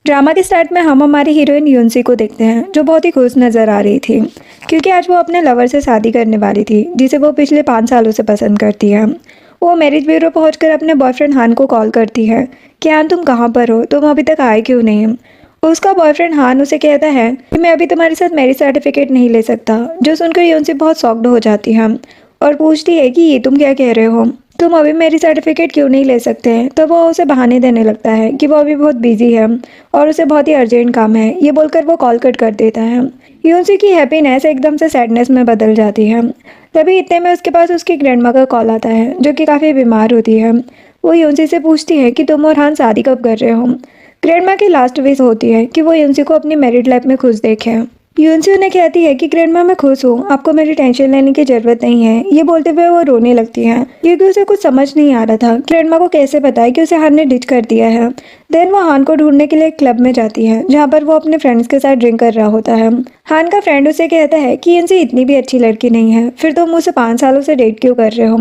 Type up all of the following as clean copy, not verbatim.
Drama के start में हम हमारी हीरोइन यूनसी को देखते हैं जो बहुत ही खुश नज़र आ रही थी क्योंकि आज वो अपने लवर से शादी करने वाली थी जिसे वो पिछले 5 सालों से पसंद करती है। वो मैरिज ब्यूरो पहुंचकर अपने बॉयफ्रेंड हान को कॉल करती है कि हान तुम कहाँ पर हो, तुम अभी तक आए क्यों नहीं। उसका बॉयफ्रेंड हान उसे कहता है कि मैं अभी तुम्हारे साथ मैरिज सर्टिफिकेट नहीं ले सकता। जो सुनकर यूनसी बहुत शॉक्ड हो जाती है और पूछती है कि ये तुम क्या कह रहे हो, तुम अभी मेरी सर्टिफिकेट क्यों नहीं ले सकते हैं। तो वो उसे बहाने देने लगता है कि वो अभी बहुत बिजी है और उसे बहुत ही अर्जेंट काम है। ये बोलकर वो कॉल कट कर देता है। यूनसी की हैप्पीनेस एकदम से सैडनेस में बदल जाती है। तभी इतने में उसके पास उसकी ग्रैंडमा का कॉल आता है जो कि काफ़ी बीमार होती है। वो यूनसी से पूछती है कि तुम और हान शादी कब कर रहे हो। ग्रैंडमा की लास्ट विश होती है कि वो यूनसी को अपनी मैरिड लाइफ में खुश देखे। यूनसी उन्हें कहती है कि ग्रैंडमा मैं खुश हूँ, आपको मेरी टेंशन लेने की जरूरत नहीं है। ये बोलते हुए वो रोने लगती है क्योंकि उसे कुछ समझ नहीं आ रहा था ग्रैंडमा को कैसे पता है कि उसे हान ने डिच कर दिया है। देन वो हान को ढूंढने के लिए एक क्लब में जाती है जहाँ पर वो अपने फ्रेंड्स के साथ ड्रिंक कर रहा होता है। हान का फ्रेंड उसे कहता है कि यूनसी इतनी भी अच्छी लड़की नहीं है, फिर तुम मुझसे 5 सालों से डेट क्यों कर रहे हो।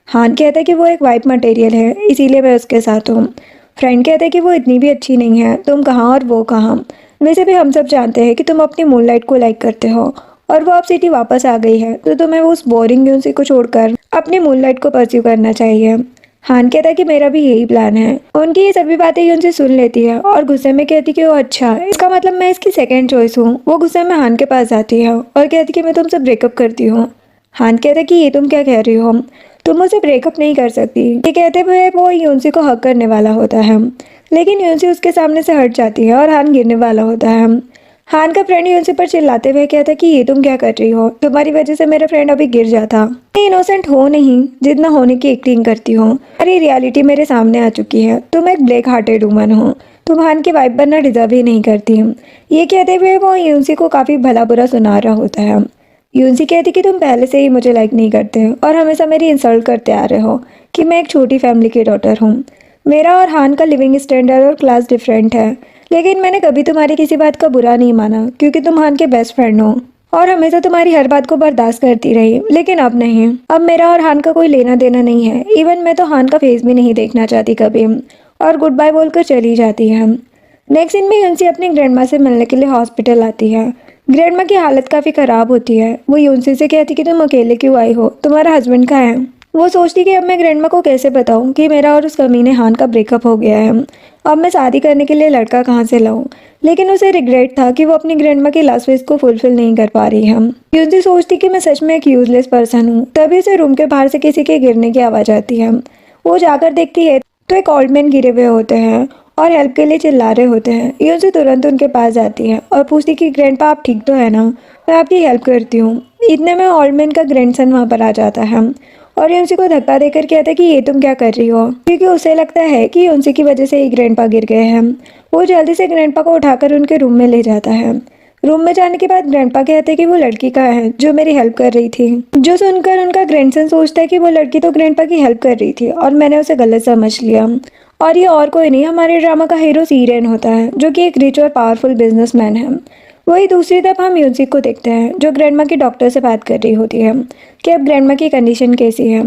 हान कहता है कि वो एक वाइफ मटेरियल है, इसीलिए मैं उसके साथ हूँ। फ्रेंड कहते हैं कि वो इतनी भी अच्छी नहीं है, तुम कहाँ और वो कहाँ। वैसे भी हम सब जानते हैं कि तुम अपनी मूनलाइट को लाइक करते हो और वो अब सिटी वापस आ गई है तो तुम्हें उस बोरिंग यूनसी को छोड़कर अपनी मूनलाइट को परस्यू करना चाहिए। हान कहता है कि मेरा भी यही प्लान है। उनकी ये सभी बातें यूनसी सुन लेती है और गुस्से में कहती कि वो अच्छा, इसका मतलब मैं इसकी सेकेंड चॉइस हूँ। वो गुस्से में हान के पास जाती है और कहती कि मैं तुमसे ब्रेकअप करती हूँ। हान कहता है कि ये तुम क्या कह रही हो, तुम मुझसे ब्रेकअप नहीं कर सकती। ये कहते हुए वो यूनसी को हक करने वाला होता है लेकिन यूनसी उसके सामने से हट जाती है और हान गिरने वाला होता है। हान का फ्रेंड यूनसी पर चिल्लाते हुए कहता है कि ये तुम क्या कर रही हो, तुम्हारी वजह से मेरा फ्रेंड अभी गिर जाता। मैं इनोसेंट हो नहीं जितना होने की एक्टिंग करती हो, अरे रियलिटी मेरे सामने आ चुकी है। तुम एक ब्लैक हार्टेड वुमन हो, तुम हान की वाइफ बनना डिजर्व ही नहीं करती। ये कहते हुए वो यूनसी को काफी भला बुरा सुना रहा होता है। यूनसी कहती कि तुम पहले से ही मुझे लाइक नहीं करते और हमेशा मेरी इंसल्ट करते आ रहे हो कि मैं एक छोटी फैमिली की डॉटर हूँ। मेरा और हान का लिविंग स्टैंडर्ड और क्लास डिफरेंट है, लेकिन मैंने कभी तुम्हारी किसी बात का बुरा नहीं माना क्योंकि तुम हान के बेस्ट फ्रेंड हो और हमेशा तुम्हारी हर बात को बर्दाश्त करती रही। लेकिन अब नहीं, अब मेरा और हान का कोई लेना देना नहीं है। इवन मैं तो हान का फेस भी नहीं देखना चाहती कभी, और गुड बाय बोलकर चली जाती है। नेक्स्ट दिन में यूनसी अपनी ग्रैंडमा से मिलने के लिए हॉस्पिटल आती है। ग्रैंडमा की हालत काफ़ी ख़राब होती है। वो यूनसी से कहती कि तुम अकेले क्यों आई हो, तुम्हारा हस्बैंड कहाँ है। वो सोचती कि अब मैं ग्रैंडमा को कैसे बताऊं कि मेरा और उस कमीने हान का ब्रेकअप हो गया है। अब मैं शादी करने के लिए लड़का कहाँ से लाऊं। लेकिन उसे रिग्रेट था कि वो अपनी ग्रैंडमा की लास्ट विश को फुलफिल नहीं कर पा रही है। यूनसी सोचती कि मैं सच में एक यूजलेस पर्सन हूँ। तभी उसे रूम के बाहर से किसी के गिरने की आवाज़ आती है। वो जाकर देखती है तो एक ओल्ड मैन गिरे हुए होते हैं और हेल्प के लिए चिल्ला रहे होते हैं। यूनसी तुरंत उनके पास जाती है और पूछती कि ग्रैंडपा आप ठीक तो है ना, मैं आपकी हेल्प करती हूँ। इतने में ओल्ड मैन का ग्रैंडसन वहाँ पर आ जाता है और यूनसी को धक्का देकर कहता है कि ये तुम क्या कर रही हो, क्योंकि उसे लगता है कि यूनसी की वजह से ही ग्रैंडपा गिर गए हैं। वो जल्दी से ग्रैंडपा को उठाकर उनके रूम में ले जाता है। रूम में जाने के बाद ग्रैंडपा कहते हैं कि वो लड़की कहाँ है जो मेरी हेल्प कर रही थी। जो सुनकर उनका ग्रैंडसन सोचता है कि वो लड़की तो ग्रैंडपा की हेल्प कर रही थी और मैंने उसे गलत समझ लिया। और ये और कोई नहीं, हमारे ड्रामा का हीरो सीरेन होता है जो कि एक रिच और पावरफुल बिजनेसमैन है। वही दूसरी तरफ हम यूनसी को देखते हैं जो ग्रैंडमा की डॉक्टर से बात कर रही होती है कि अब ग्रैंडमा की कंडीशन कैसी है।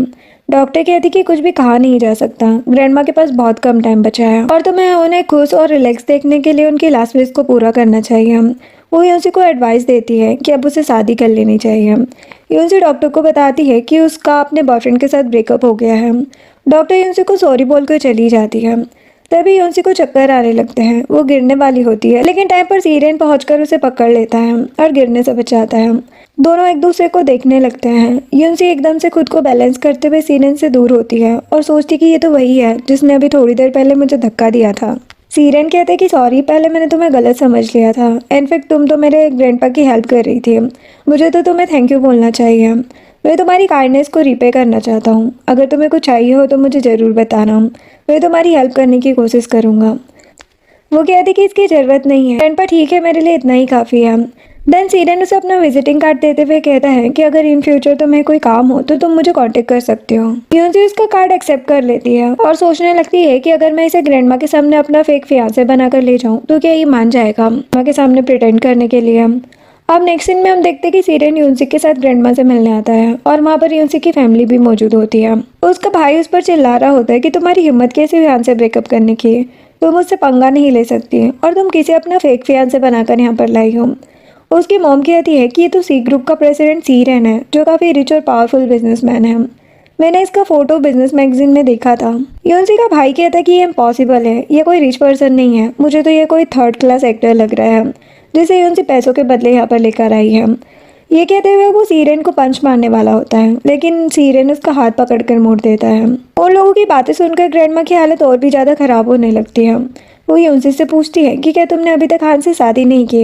डॉक्टर कहती कि कुछ भी कहा नहीं जा सकता, ग्रैंडमा के पास बहुत कम टाइम बचा है और तुम्हें उन्हें खुश और रिलैक्स देखने के लिए उनकी लास्ट विश को पूरा करना चाहिए। वो यूनसी को एडवाइस देती है कि अब उसे शादी कर लेनी चाहिए। यूनसी डॉक्टर को बताती है कि उसका अपने बॉयफ्रेंड के साथ ब्रेकअप हो गया है। डॉक्टर यूनसी को सॉरी बोलकर चली जाती है। तभी यूनसी को चक्कर आने लगते हैं। वो गिरने वाली होती है लेकिन टाइम पर सीरेन पहुंचकर उसे पकड़ लेता है और गिरने से बचाता है। दोनों एक दूसरे को देखने लगते हैं। यूनसी एकदम से खुद को बैलेंस करते हुए सीरेन से दूर होती है और सोचती कि ये तो वही है जिसने अभी थोड़ी देर पहले मुझे धक्का दिया था। सीरेन कहते हैं कि सॉरी, पहले मैंने तुम्हें गलत समझ लिया था। इनफैक्ट तुम तो मेरे ग्रैंडपा की हेल्प कर रही थी, मुझे तो तुम्हें थैंक यू बोलना चाहिए। मैं तुम्हारी काइंडनेस को रिपे करना चाहता हूँ। अगर तुम्हें कुछ चाहिए हो तो मुझे ज़रूर बताना, मैं तुम्हारी हेल्प करने की कोशिश करूँगा। वो कहती कि इसकी ज़रूरत नहीं है, ग्रैंडपा ठीक है, मेरे लिए इतना ही काफ़ी है। देन सीरेन उसे अपना विजिटिंग कार्ड देते हुए कहता है कि अगर इन फ्यूचर तुम्हें कोई काम हो तो तुम मुझे कांटेक्ट कर सकते हो। यूनसी उसका कार्ड एक्सेप्ट कर लेती है और सोचने लगती है कि अगर मैं इसे ग्रैंडमा के सामने अपना फेक फियांसे बनाकर ले जाऊं तो क्या ये मान जाएगा ग्रैंडमा के सामने प्रिटेंड करने के लिए। अब नेक्स्ट सीन में हम देखते हैं कि सीरेन यूनसी के साथ ग्रैंडमा से मिलने आता है और वहाँ पर यूनसी की फैमिली भी मौजूद होती है। उसका भाई उस पर चिल्ला रहा होता है कि तुम्हारी हिम्मत कैसे हुई हमसे ब्रेकअप करने की, तुम मुझसे पंगा नहीं ले सकती और तुम किसे अपना फेक फियांसे बनाकर यहाँ पर लाई हो। उसकी मॉम कहती है कि ये तो सी ग्रुप का प्रेसिडेंट सीरेन है, जो काफ़ी रिच और पावरफुल बिजनेसमैन है। मैंने इसका फोटो बिजनेस मैगजीन में देखा था। योंसी का भाई कहता है कि ये इम्पॉसिबल है, ये कोई रिच पर्सन नहीं है, मुझे तो ये कोई थर्ड क्लास एक्टर लग रहा है जिसे योंसी पैसों के बदले यहाँ पर लेकर आई है। ये कहते हुए वो सीरेन को पंच मारने वाला होता है, लेकिन सीरेन उसका हाथ पकड़कर मोड़ देता है। उन लोगों की बातें सुनकर ग्रैंडमा की हालत और भी ज़्यादा खराब होने लगती है। वो योंसी से पूछती है कि क्या तुमने अभी तक हान से शादी नहीं की।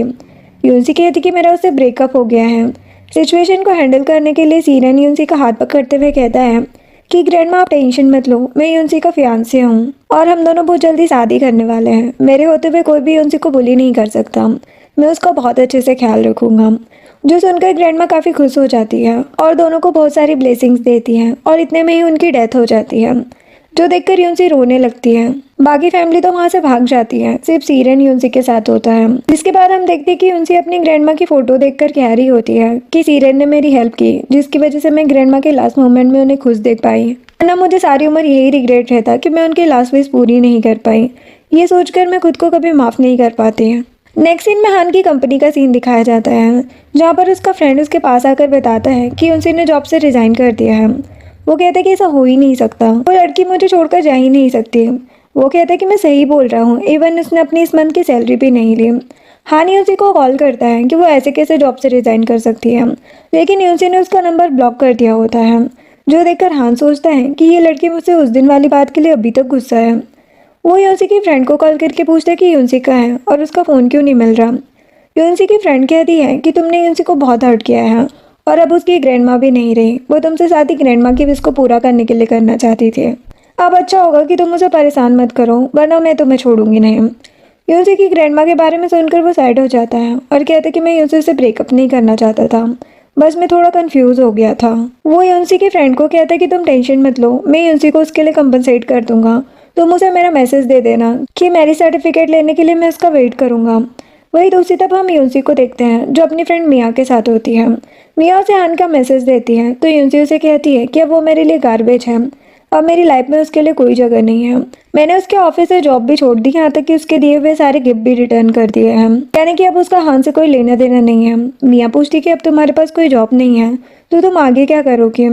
योंसी कहती कि मेरा उससे ब्रेकअप हो गया है। सिचुएशन को हैंडल करने के लिए सीरेन योंसी का हाथ पकड़ते हुए कहता है कि ग्रैंडमा आप टेंशन मत लो, मैं योंसी का फियांसे हूँ और हम दोनों बहुत जल्दी शादी करने वाले हैं। मेरे होते हुए कोई भी योंसी को बुली नहीं कर सकता, मैं उसका बहुत अच्छे से ख्याल रखूंगा। जो सुनकर ग्रैंडमा काफ़ी खुश हो जाती है और दोनों को बहुत सारी ब्लेसिंग्स देती है और इतने में ही उनकी डेथ हो जाती है, जो देखकर योंसी रोने लगती है। बाकी फैमिली तो वहाँ से भाग जाती है, सिर्फ सीरेन योंसी के साथ होता है। जिसके बाद हम देखते हैं कि योंसी अपनी ग्रैंडमा की फोटो देखकर कह रही होती है कि सीरेन ने मेरी हेल्प की, जिसकी वजह से मैं ग्रैंडमा के लास्ट मोमेंट में उन्हें खुश देख पाई, वरना मुझे सारी उम्र यही रिग्रेट रहता कि मैं उनकी लास्ट विश पूरी नहीं कर पाई। ये सोचकर मैं खुद को कभी माफ़ नहीं कर पाती। नेक्स्ट सीन में हान की कंपनी का सीन दिखाया जाता है, जहाँ पर उसका फ्रेंड उसके पास आकर बताता है कि योंसी ने जॉब से रिजाइन कर दिया है। वो कहता है कि ऐसा हो ही नहीं सकता, वो लड़की मुझे छोड़कर जा ही नहीं सकती। वो कहता है कि मैं सही बोल रहा हूँ, इवन उसने अपनी इस मंथ की सैलरी भी नहीं ली। हान योंसी को कॉल करता है कि वो ऐसे कैसे जॉब से रिजाइन कर सकती है, लेकिन योंसी ने उसका नंबर ब्लॉक कर दिया होता है, जो देखकर हान सोचता है कि ये लड़की मुझसे उस दिन वाली बात के लिए अभी तक गुस्सा है। वो योंसी की फ्रेंड को कॉल करके पूछता है कि योंसी कहाँ है और उसका फ़ोन क्यों नहीं मिल रहा। योंसी की फ्रेंड कहती है कि तुमने योंसी को बहुत हर्ट किया है और अब उसकी ग्रैंडमा भी नहीं रही, वो तुमसे शादी ग्रैंडमा की विश को पूरा करने के लिए करना चाहती थी। अब अच्छा होगा कि तुम मुझे परेशान मत करो, वरना मैं तुम्हें छोड़ूंगी नहीं। योंसी की ग्रैंडमा के बारे में सुनकर वो साइड हो जाता है और कहता है कि मैं योंसी से ब्रेकअप नहीं करना चाहता था, बस मैं थोड़ा कंफ्यूज हो गया था। वो योंसी की फ्रेंड को कहता है कि तुम टेंशन मत लो, मैं योंसी को उसके लिए कंपनसेट कर दूंगा, तुम उसे मेरा मैसेज दे देना कि मैरिज सर्टिफिकेट लेने के लिए मैं उसका वेट करूंगा। वही दूसरी तरफ हम योंसी को देखते हैं, जो अपनी फ्रेंड मिया के साथ होती है। मिया उसे हान का मैसेज देती है तो योंसी उसे कहती है कि अब वो मेरे लिए गार्बेज है, अब मेरी लाइफ में उसके लिए कोई जगह नहीं है। मैंने उसके ऑफिस से जॉब भी छोड़ दी, यहाँ तक कि उसके दिए हुए सारे गिफ्ट भी रिटर्न कर दिए हैं, यानी कि अब उसका हान से कोई लेना देना नहीं है। मिया पूछती कि अब तुम्हारे पास कोई जॉब नहीं है तो तुम आगे क्या करोगे।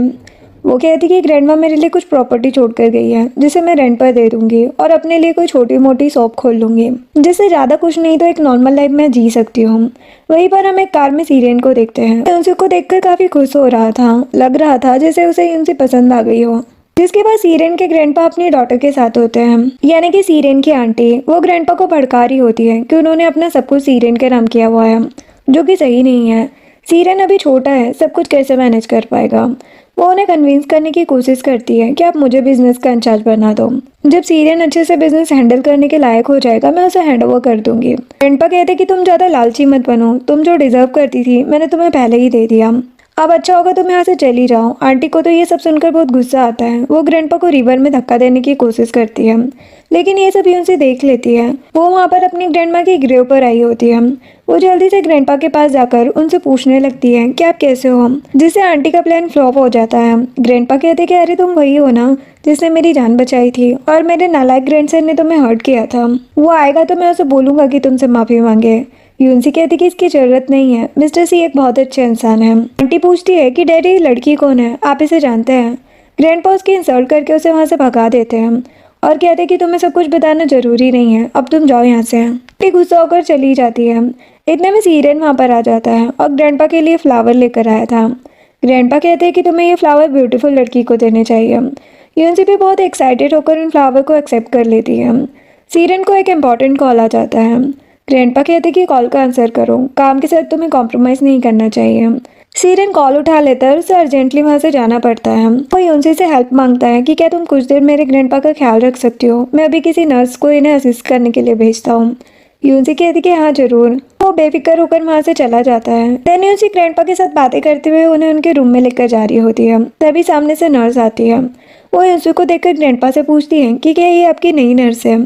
वो कहती कि ग्रैंडमा मेरे लिए कुछ प्रॉपर्टी छोड़ कर गई है, जिसे मैं रेंट पर दे दूंगी और अपने लिए कोई छोटी मोटी शॉप खोल लूंगी, जिससे ज़्यादा कुछ नहीं तो एक नॉर्मल लाइफ में जी सकती हूँ। वहीं पर हम एक कार में सीरेन को देखते हैं। योंसी को देखकर काफ़ी खुश हो रहा था, लग रहा था जैसे उसे योंसी पसंद आ गई हो। जिसके बाद सीरेन के ग्रैंडपा अपनी डॉटर के साथ होते हैं, यानी कि सीरेन की आंटी। वो ग्रैंडपा को भड़का रही होती है कि उन्होंने अपना सब कुछ सीरेन के नाम किया हुआ है, जो कि सही नहीं है। सीरेन अभी छोटा है, सब कुछ कैसे मैनेज कर पाएगा। वो उन्हें कन्विंस करने की कोशिश करती है कि आप मुझे बिजनेस का इंचार्ज बना दो, जब सीरेन अच्छे से बिजनेस हैंडल करने के लायक हो जाएगा मैं उसे हैंड ओवर कर दूंगी। ग्रैंडपा कहते कि तुम ज़्यादा लालची मत बनो, तुम जो डिजर्व करती थी मैंने तुम्हें पहले ही दे दिया, अब अच्छा होगा तुम यहाँ से चली जाओ। आंटी को तो ये सब सुनकर बहुत गुस्सा आता है। वो ग्रैंडपा को रिवर में धक्का देने की कोशिश करती है, लेकिन ये सब उनसे देख लेती है। वो वहाँ पर अपनी ग्रैंडमा की ग्रेव पर आई होती है। वो जल्दी से ग्रैंडपा के पास जाकर उनसे पूछने लगती है कि आप कैसे हो, जिससे आंटी का प्लान फ्लॉप हो जाता है। ग्रैंडपा कहते कि अरे तुम वही हो ना जिसने मेरी जान बचाई थी और मेरे नालायक ग्रैंडसन ने तुम्हें हर्ट किया था। वो आएगा तो मैं उसे बोलूंगा कि तुमसे माफी मांगे। यूनसी कहती कि इसकी जरूरत नहीं है, मिस्टर सी एक बहुत अच्छे इंसान है। आंटी पूछती है कि डैडी लड़की कौन है, आप इसे जानते हैं। ग्रैंडपा उसकी इंसल्ट करके उसे वहाँ से भगा देते हैं और कहते हैं कि तुम्हें सब कुछ बताना जरूरी नहीं है, अब तुम जाओ यहाँ से। आंटी गुस्सा होकर चली जाती है। इतने में सीरेन वहाँ पर आ जाता है और ग्रैंडपा के लिए फ्लावर लेकर आया था। ग्रैंडपा कहते हैं कि तुम्हें ये फ्लावर ब्यूटीफुल लड़की को देने चाहिए। यूनसी भी बहुत एक्साइटेड होकर उन फ्लावर को एक्सेप्ट कर लेती है। सीरेन को एक इम्पॉर्टेंट कॉल आ जाता है। ग्रैंडपा कहते कि कॉल का आंसर करो, काम के साथ तुम्हें कॉम्प्रोमाइज़ नहीं करना चाहिए। सीरेन कॉल उठा लेता है और उसे अर्जेंटली वहाँ से जाना पड़ता है। वो यूनसी से हेल्प मांगता है कि क्या तुम कुछ देर मेरे ग्रैंडपा का ख्याल रख सकती हो, मैं अभी किसी नर्स को इन्हें असिस्ट करने के लिए भेजता हूँ। यूनसी कहती कि हाँ जरूर। वो बेफिक्र होकर वहाँ से चला जाता है। देन यूनसी ग्रैंडपा के साथ बातें करते हुए उन्हें उनके रूम में लेकर जा रही होती है, तभी सामने से नर्स आती है। वो यूनसी को देखकर ग्रैंडपा से पूछती है कि क्या ये आपकी नई नर्स है।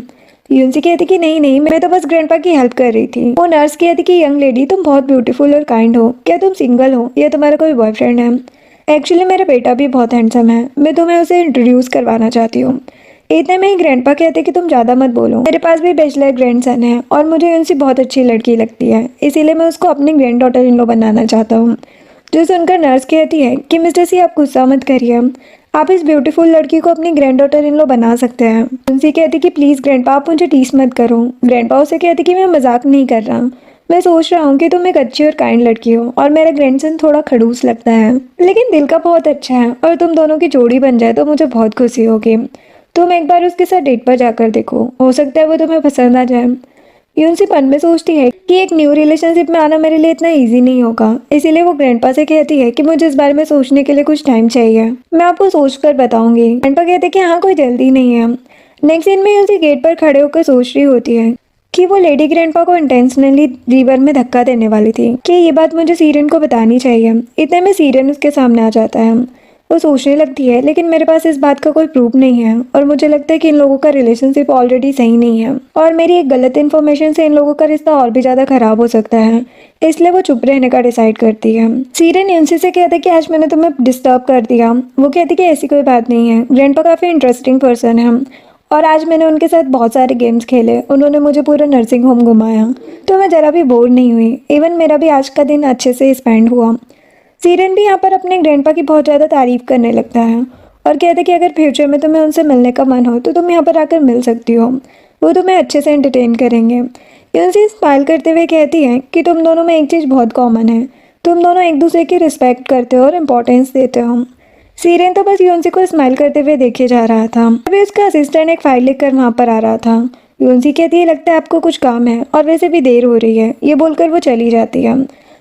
यूनसी कहती कि नहीं, मैं तो बस ग्रैंडपा की हेल्प कर रही थी। वो नर्स कहती कि यंग लेडी तुम बहुत ब्यूटीफुल और काइंड हो, क्या तुम सिंगल हो या तुम्हारा कोई बॉयफ्रेंड है। एक्चुअली मेरा बेटा भी बहुत हैंडसम है, मैं तुम्हें उसे इंट्रोड्यूस करवाना चाहती हूँ। इतने में ही ग्रैंडपा कहते कि तुम ज़्यादा मत बोलो, मेरे पास भी बैचलर ग्रैंडसन है और मुझे उनसे बहुत अच्छी लड़की लगती है, इसीलिए मैं उसको अपनी ग्रैंड डॉटर इन लो बनाना चाहता हूँ। जो सुनकर नर्स कहती है कि मिस्टर सी आप गुस्सा मत करिए, आप इस ब्यूटीफुल लड़की को अपनी ग्रैंड डॉटर इन लो बना सकते हैं। उनसे कहती कि प्लीज़ ग्रैंडपा आप मुझे टीस मत करो। ग्रैंडपा उसे कहती कि मैं मजाक नहीं कर रहा, मैं सोच रहा हूँ कि तुम एक अच्छी और काइंड लड़की हो और मेरा ग्रैंडसन थोड़ा खड़ूस लगता है लेकिन दिल का बहुत अच्छा है और तुम दोनों की जोड़ी बन जाए तो मुझे बहुत खुशी होगी। तुम एक बार उसके साथ डेट पर जाकर देखो, हो सकता है वो तुम्हें पसंद आ जाए। यूनसी मन में सोचती है कि एक न्यू रिलेशनशिप में आना मेरे लिए इतना इजी नहीं होगा, इसीलिए वो ग्रैंडपा से कहती है कि मुझे इस बारे में सोचने के लिए कुछ टाइम चाहिए, मैं आपको सोच कर बताऊंगी। ग्रैंडपा कहते हैं कि हाँ कोई जल्दी नहीं है। नेक्स्ट सीन में यूनसी गेट पर खड़े होकर सोच रही होती है कि वो लेडी ग्रैंडपा को इंटेंशनली रिवर में धक्का देने वाली थी कि ये बात मुझे सीरियन को बतानी चाहिए। इतने में सीरियन उसके सामने आ जाता है। वो सोचने लगती है लेकिन मेरे पास इस बात का कोई प्रूफ नहीं है और मुझे लगता है कि इन लोगों का रिलेशनशिप ऑलरेडी सही नहीं है और मेरी एक गलत इन्फॉर्मेशन से इन लोगों का रिश्ता और भी ज़्यादा खराब हो सकता है, इसलिए वो चुप रहने का डिसाइड करती है। सीरियन यूनसी से कहते कि आज मैंने तुम्हें डिस्टर्ब कर दिया। वो कहती कि ऐसी कोई बात नहीं है, ग्रैंडपा काफ़ी इंटरेस्टिंग पर्सन है और आज मैंने उनके साथ बहुत सारे गेम्स खेले, उन्होंने मुझे पूरा नर्सिंग होम घुमाया तो मैं ज़रा भी बोर नहीं हुई, इवन मेरा भी आज का दिन अच्छे से स्पेंड हुआ। सीरियन भी यहाँ पर अपने ग्रैंडपा की बहुत ज़्यादा तारीफ करने लगता है और कहते कि अगर फ्यूचर में तुम्हें उनसे मिलने का मन हो तो तुम यहाँ पर आकर मिल सकती हो, वो तुम्हें अच्छे से एंटरटेन करेंगे। यूनसी स्माइल करते हुए कहती है कि तुम दोनों में एक चीज़ बहुत कॉमन है, तुम दोनों एक दूसरे की रिस्पेक्ट करते हो और इम्पोर्टेंस देते हो। सीरियन तो बस यूनसी को स्माइल करते हुए देखे जा रहा था, अभी उसका असिस्टेंट एक फाइल लेकर वहाँ पर आ रहा था। यूनसी कहती है लगता है आपको कुछ काम है और वैसे भी देर हो रही है, ये बोलकर वो चली जाती है।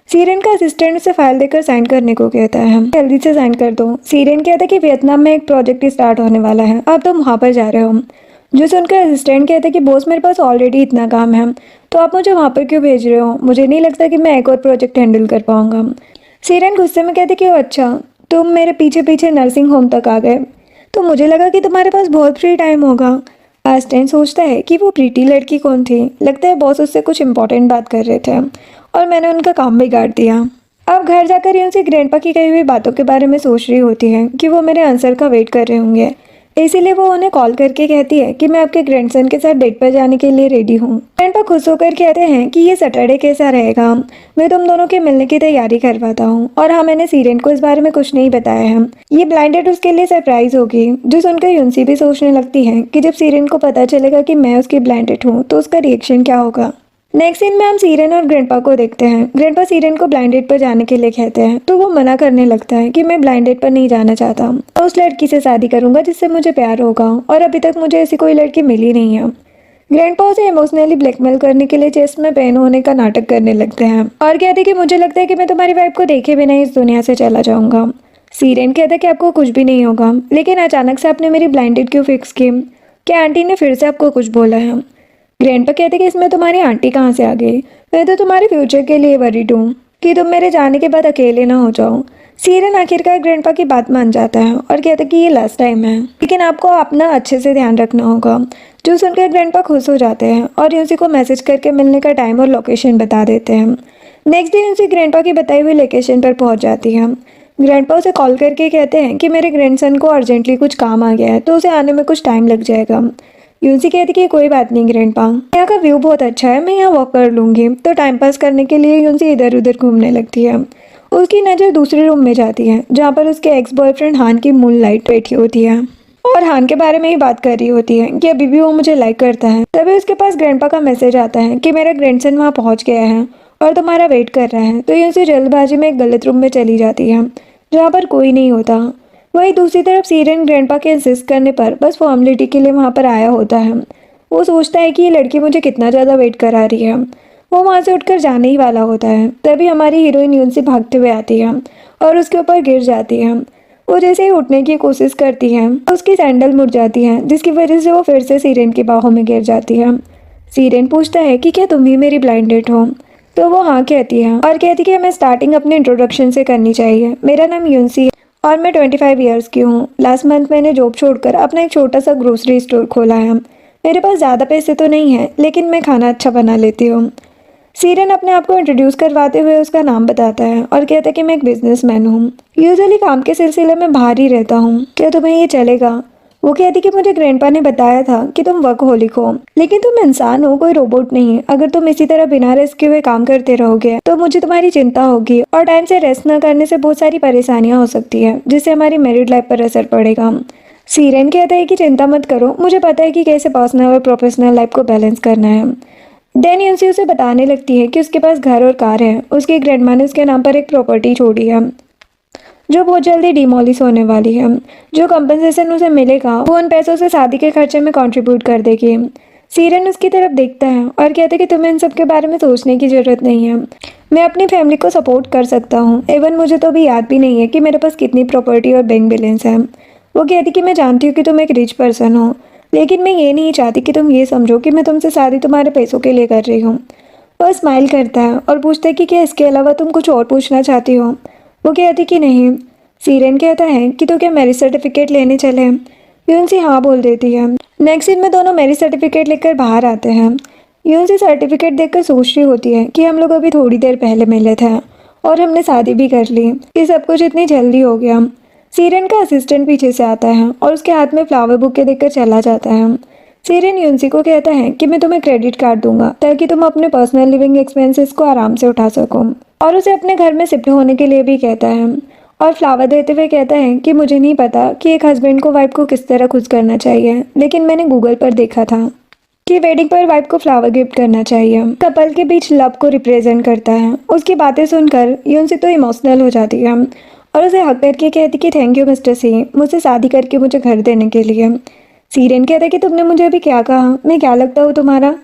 सीरियन का असिस्टेंट उसे फाइल देकर साइन करने को कहता है, जल्दी से साइन कर दो। सीरियन कहता है कि वियतनाम में एक प्रोजेक्ट स्टार्ट होने वाला है, अब तुम वहाँ पर जा रहे हो। जो सुनकर असिस्टेंट कहता है कि बॉस मेरे पास ऑलरेडी इतना काम है तो आप मुझे वहाँ पर क्यों भेज रहे हो, मुझे नहीं लगता कि मैं एक और प्रोजेक्ट हैंडल कर पाऊंगा। सीरियन गुस्से में कहते कि अच्छा तुम मेरे पीछे पीछे नर्सिंग होम तक आ गए, तो मुझे लगा कि तुम्हारे पास बहुत फ्री टाइम होगा। असिस्टेंट सोचता है कि वो प्रीटी लड़की कौन थी, लगता है बॉस उससे कुछ इंपॉर्टेंट बात कर रहे थे और मैंने उनका काम बिगाड़ दिया। अब घर जाकर ये उनसे ग्रैंडपा की कही हुई बातों के बारे में सोच रही होती है कि वो मेरे आंसर का वेट कर रहे होंगे, इसीलिए वो उन्हें कॉल करके कहती है कि मैं आपके ग्रैंडसन के साथ डेट पर जाने के लिए रेडी हूँ। ग्रैंडपा खुश होकर कहते हैं कि ये सैटरडे कैसा रहेगा, मैं तुम दोनों के मिलने की तैयारी करवाता हूँ और हाँ मैंने सीरियन को इस बारे में कुछ नहीं बताया है, ये ब्लाइंड डेट उसके लिए सरप्राइज होगी। जो सुनकर यूनसी भी सोचने लगती है कि जब सीरियन को पता चलेगा कि मैं उसकी ब्लाइंड डेट हूँ तो उसका रिएक्शन क्या होगा। नेक्स्ट सीन में हम सीरियन और ग्रैंडपा को देखते हैं। ग्रैंडपा सीरियन को ब्लाइंड डेट पर जाने के लिए कहते हैं तो वो मना करने लगता है कि मैं ब्लाइंड डेट पर नहीं जाना चाहता, मैं उस लड़की से शादी करूंगा जिससे मुझे प्यार होगा और अभी तक मुझे ऐसी कोई लड़की मिली नहीं है। ग्रैंडपा उसे इमोशनली ब्लैकमेल करने के लिए चेस्ट में पेन होने का नाटक करने लगते हैं और कहते हैं कि मुझे लगता है कि मैं तुम्हारी वाइफ को देखे बिना इस दुनिया से चला जाऊंगा। सीरियन कहता है कि आपको कुछ भी नहीं होगा, लेकिन अचानक से आपने मेरी ब्लाइंड डेट क्यों फिक्स की, क्या आंटी ने फिर से आपको कुछ बोला है। ग्रैंडपा कहते कि इसमें तुम्हारी आंटी कहाँ से आ गई, मैं तो तुम्हारे फ्यूचर के लिए वरीड हूँ कि तुम मेरे जाने के बाद अकेले ना हो जाओ। सीरियन आखिरकार ग्रैंडपा की बात मान जाता है और कहता कि ये लास्ट टाइम है, लेकिन आपको अपना अच्छे से ध्यान रखना होगा। जो सुनकर ग्रैंडपा खुश हो जाते हैं और यूनसी को मैसेज करके मिलने का टाइम और लोकेशन बता देते हैं। नेक्स्ट डे यूनसी ग्रैंडपा की बताई हुई लोकेशन पर पहुँच जाती है। ग्रैंडपा उसे कॉल करके कहते हैं कि मेरे ग्रैंडसन को अर्जेंटली कुछ काम आ गया है तो उसे आने में कुछ टाइम लग जाएगा। यूनसी कहती कि कोई बात नहीं ग्रैंडपा, यहाँ का व्यू बहुत अच्छा है, मैं यहाँ वॉक कर लूँगी। तो टाइम पास करने के लिए यूनसी इधर उधर घूमने लगती है। उसकी नज़र दूसरे रूम में जाती है जहाँ पर उसके एक्स बॉयफ्रेंड हान की मूनलाइट बैठी होती है और हान के बारे में ही बात कर रही होती है कि अभी भी वो मुझे लाइक करता है। तभी उसके पास ग्रैंडपा का मैसेज आता है कि मेरा ग्रैंडसन वहाँ पहुँच गया है और तुम्हारा वेट कर रहा है। तो यूनसी जल्दबाजी में एक गलत रूम में चली जाती है जहाँ पर कोई नहीं होता। वहीं दूसरी तरफ सीरियन ग्रैंडपा के इंसिस्ट करने पर बस फॉर्मेलिटी के लिए वहाँ पर आया होता है। वो सोचता है कि ये लड़की मुझे कितना ज़्यादा वेट करा रही है। वो वहाँ से उठकर जाने ही वाला होता है, तभी हमारी हीरोइन यूनसी भागते हुए आती है और उसके ऊपर गिर जाती है। वो जैसे ही उठने की कोशिश करती है उसकी सैंडल मुड़ जाती है जिसकी वजह से वो फिर से सीरियन की बाहों में गिर जाती है। सीरियन पूछता है कि क्या तुम ही मेरी ब्लाइंड डेट हो, तो वो हाँ कहती है और कहती कि हमें स्टार्टिंग अपने इंट्रोडक्शन से करनी चाहिए। मेरा नाम यूनसी है और मैं 25 ईयर्स की हूँ। लास्ट मंथ मैंने जॉब छोड़कर अपना एक छोटा सा ग्रोसरी स्टोर खोला है। मेरे पास ज़्यादा पैसे तो नहीं है लेकिन मैं खाना अच्छा बना लेती हूँ। सीरियन अपने आप को इंट्रोड्यूस करवाते हुए उसका नाम बताता है और कहता है कि मैं एक बिजनेसमैन हूँ, यूजुअली काम के सिलसिले में बाहर ही रहता हूँ, क्या तुम्हें ये चलेगा। वो कहती कि मुझे ग्रैंडपा ने बताया था कि तुम वर्कहोलिक हो, लेकिन तुम इंसान हो, कोई रोबोट नहीं। अगर तुम इसी तरह बिना रेस्ट के हुए काम करते रहोगे तो मुझे तुम्हारी चिंता होगी और टाइम से रेस्ट न करने से बहुत सारी परेशानियां हो सकती है, जिससे हमारी मैरिड लाइफ पर असर पड़ेगा। सीरेन कहता है कि चिंता मत करो, मुझे पता है कि कैसे पर्सनल और प्रोफेशनल लाइफ को बैलेंस करना है। देन यूनसी उसे बताने लगती है कि उसके पास घर और कार है। उसकी ग्रैंडमा ने उसके नाम पर एक प्रॉपर्टी छोड़ी है जो बहुत जल्दी डिमोलिश होने वाली है। जो कंपनसेशन उसे मिलेगा वो उन पैसों से शादी के खर्चे में कंट्रीब्यूट कर देगी। सीरन उसकी तरफ देखता है और कहता है कि तुम्हें इन सब के बारे में सोचने की जरूरत नहीं है, मैं अपनी फैमिली को सपोर्ट कर सकता हूँ। इवन मुझे तो अभी याद भी नहीं है कि मेरे पास कितनी प्रॉपर्टी और बैंक बैलेंस है। वो कहती कि मैं जानती हूँ कि तुम एक रिच पर्सन हो, लेकिन मैं ये नहीं चाहती कि तुम ये समझो कि मैं तुमसे शादी तुम्हारे पैसों के लिए कर रही हूँ। वह स्माइल करता है और पूछता है कि क्या इसके अलावा तुम कुछ और पूछना चाहती हो। वो कहती कि नहीं। सीरेन कहता है कि तो क्या मैरिज सर्टिफिकेट लेने चले। यूनसी हाँ बोल देती है। नेक्स्ट सीन में दोनों मैरिज सर्टिफिकेट लेकर बाहर आते हैं। यूनसी सर्टिफिकेट देखकर सोच रही होती है कि हम लोग अभी थोड़ी देर पहले मिले थे और हमने शादी भी कर ली, कि सब कुछ इतनी जल्दी हो गया। सीरेन का असिस्टेंट पीछे से आता है और उसके हाथ में फ्लावर बुके देकर चला जाता है। सीरेन यूनसी को कहता है कि मैं तुम्हें क्रेडिट कार्ड दूंगा ताकि तुम अपने पर्सनल लिविंग एक्सपेंसेस को आराम से उठा सको, और उसे अपने घर में शिफ्ट होने के लिए भी कहता है। और फ्लावर देते हुए कहता है कि मुझे नहीं पता कि एक हस्बैंड को वाइफ को किस तरह खुश करना चाहिए, लेकिन मैंने गूगल पर देखा था कि वेडिंग पर वाइफ को फ्लावर गिफ्ट करना चाहिए। कपल के बीच लव को रिप्रेजेंट करता है। उसकी बातें सुनकर यूनसी तो इमोशनल हो जाती है और उसे हक करके कहती कि थैंक यू मिस्टर सी, मुझसे शादी करके मुझे घर देने के लिए। सीरेन कहता है कि तुमने मुझे अभी क्या कहा, मैं क्या लगता हूँ तुम्हारा।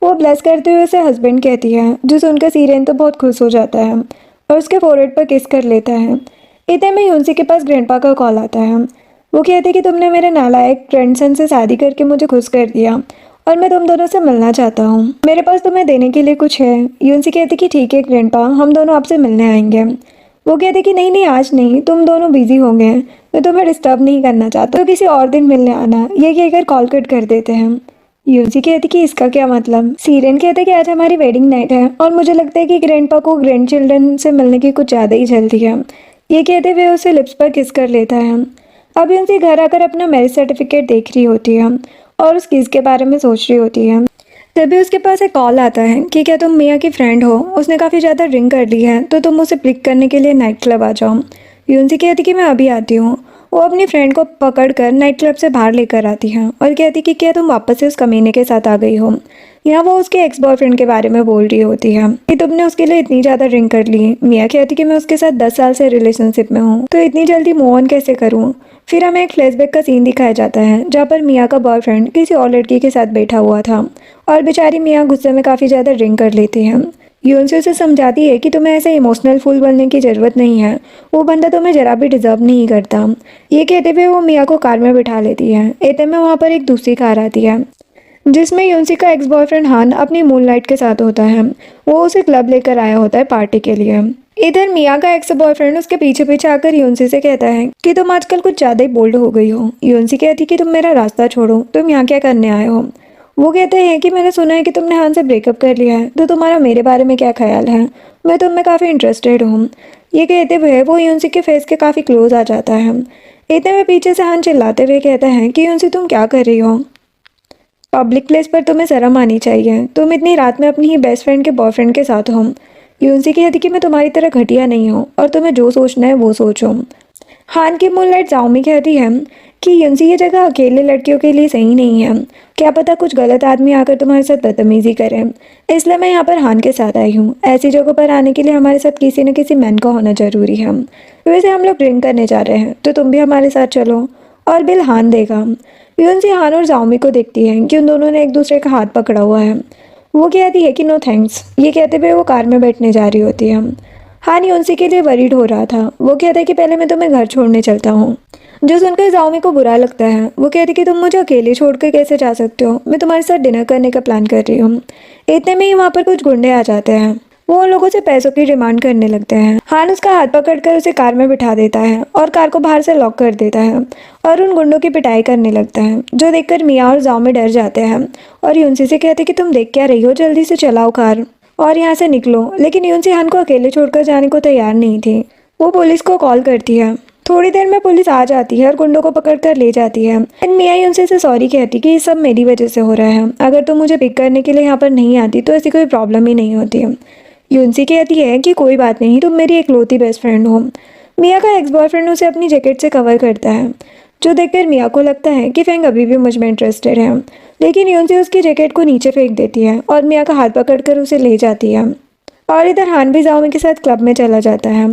वो ब्लश करते हुए उसे हस्बैंड कहती है, जो सुनकर सीरेन तो बहुत खुश हो जाता है और उसके फोरहेड पर किस कर लेता है। इतने में यूनसी के पास ग्रैंडपा का कॉल आता है। वो कहते कि तुमने मेरे नालायक ग्रैंडसन से शादी करके मुझे खुश कर दिया और मैं तुम दोनों से मिलना चाहता हूँ। मेरे पास तुम्हें देने के लिए कुछ है। यूनसी कहती कि ठीक है ग्रैंडपा, हम दोनों आपसे मिलने आएंगे। वो कहते कि नहीं नहीं, आज नहीं, तुम दोनों बिजी होंगे, मैं तुम्हें डिस्टर्ब नहीं करना चाहता, तो किसी और दिन मिलने आना। ये कहकर कॉल कट कर देते हैं। यूनसी कहती कि इसका क्या मतलब। सीरेन कहते कि आज हमारी वेडिंग नाइट है और मुझे लगता है कि ग्रैंडपा को ग्रैंड चिल्ड्रन से मिलने की कुछ ज़्यादा ही जल्दी है। ये कहते हुए उसे लिप्स पर किस कर लेता है। अब यूनसी घर आकर अपना मैरिज सर्टिफिकेट देख रही होती है और उस किस के बारे में सोच रही होती है। तभी उसके पास एक कॉल आता है कि क्या तुम मिया की फ्रेंड हो, उसने काफ़ी ज़्यादा ड्रिंक कर ली है तो तुम उसे पिक करने के लिए नाइट क्लब आ जाओ। यूनसी कहती कि मैं अभी आती हूँ। वो अपनी फ्रेंड को पकड़कर नाइट क्लब से बाहर लेकर आती है और कहती कि क्या तुम वापस से उस कमीने के साथ आ गई हो। यहाँ वो उसके एक्स बॉयफ्रेंड के बारे में बोल रही होती है कि तुमने उसके लिए इतनी ज़्यादा ड्रिंक कर ली। मिया कहती कि मैं उसके साथ 10 साल से रिलेशनशिप में हूँ, तो इतनी जल्दी मूव ऑन कैसे करूँ। फिर हमें एक फ्लैशबैक का सीन दिखाया जाता है जहाँ पर मिया का बॉयफ्रेंड किसी और लड़की के साथ बैठा हुआ था और बेचारी मिया गुस्से में काफ़ी ज़्यादा ड्रिंक कर लेती है। यूनसी उसे समझाती है कि तुम्हें ऐसे इमोशनल फूल बनने की ज़रूरत नहीं है, वो बंदा तुम्हें जरा भी डिजर्व नहीं करता। ये कहते हुए वो मिया को कार में बिठा लेती है। इतने में वहाँ पर एक दूसरी कार आती है जिसमें यूनसी का एक्स बॉयफ्रेंड हान अपनी मूनलाइट के साथ होता है। वो उसे क्लब लेकर आया होता है पार्टी के लिए। इधर मिया का एक्स बॉयफ्रेंड उसके पीछे पीछे आकर यूनसी से कहता है कि तुम आजकल कुछ ज़्यादा ही बोल्ड हो गई हो। यूनसी कहती कि तुम मेरा रास्ता छोड़ो, तुम यहाँ क्या करने आए हो। वो कहते हैं कि मैंने सुना है कि तुमने हान से ब्रेकअप कर लिया है, तो तुम्हारा मेरे बारे में क्या ख्याल है, मैं तुम में काफ़ी इंटरेस्टेड हूँ। ये कहते हुए वो यूनसी के फेस के काफ़ी क्लोज आ जाता है। इतने में पीछे से हान चिल्लाते हुए कहता है कि यूनसी तुम क्या कर रही हो, पब्लिक प्लेस पर तुम्हें शर्म आनी चाहिए, तुम इतनी रात में अपनी ही बेस्ट फ्रेंड के बॉयफ्रेंड के साथ हो। यूनसी कहती कि मैं तुम्हारी तरह घटिया नहीं हूँ और तुम्हें जो सोचना है वो सोचो। हान की मूनलाइट जाओमी कहती है कि यूनसी ये जगह अकेले लड़कियों के लिए सही नहीं है, क्या पता कुछ गलत आदमी आकर तुम्हारे साथ बदतमीजी करे, इसलिए मैं यहाँ पर हान के साथ आई हूँ। ऐसी जगहों पर आने के लिए हमारे साथ किसी न किसी मैन का होना जरूरी है। वैसे हम लोग ड्रिंक करने जा रहे हैं तो तुम भी हमारे साथ चलो और बिल हान देगा। यूनसी हान और जाओमी को देखती है कि उन दोनों ने एक दूसरे का हाथ पकड़ा हुआ है। वो कहती है कि नो थैंक्स। ये कहते हुए वो कार में बैठने जा रही होती है। हान यूनसी के लिए वरीड हो रहा था। वो कहता है कि पहले मैं तुम्हें घर छोड़ने चलता हूँ, जो सुनकर जाओमी को बुरा लगता है। वो कहती कि तुम मुझे अकेले छोड़कर कैसे जा सकते हो, मैं तुम्हारे साथ डिनर करने का प्लान कर रही हूँ। इतने में ही वहाँ पर कुछ गुंडे आ जाते हैं। वो उन लोगों से पैसों की डिमांड करने लगते हैं। हान उसका हाथ पकड़कर उसे कार में बिठा देता है और कार को बाहर से लॉक कर देता है और उन गुंडों की पिटाई करने लगता है, जो देखकर मिया और जाओमी डर जाते हैं और यूनसी से कहते कि तुम देख क्या रही हो, जल्दी से चलाओ कार और यहाँ से निकलो। लेकिन यूनसी हान को अकेले छोड़कर जाने को तैयार नहीं थी। वो पुलिस को कॉल करती है थोड़ी देर में पुलिस आ जाती है और गुंडों को पकड़कर ले जाती है। एंड मिया यूनसी से सॉरी कहती कि ये सब मेरी वजह से हो रहा है, अगर तुम मुझे पिक करने के लिए यहाँ पर नहीं आती तो ऐसी कोई प्रॉब्लम ही नहीं होती। यूनसी कहती है कि कोई बात नहीं, तुम मेरी इकलौती बेस्ट फ्रेंड हो। मिया का एक्स बॉयफ्रेंड उसे अपनी जैकेट से कवर करता है, जो देखकर मिया को लगता है कि फेंग अभी भी मुझ में इंटरेस्टेड है, लेकिन यूनसी उसकी जैकेट को नीचे फेंक देती है और मिया का हाथ पकड़कर उसे ले जाती है। और इधर हान भी जाओमी के साथ क्लब में चला जाता है।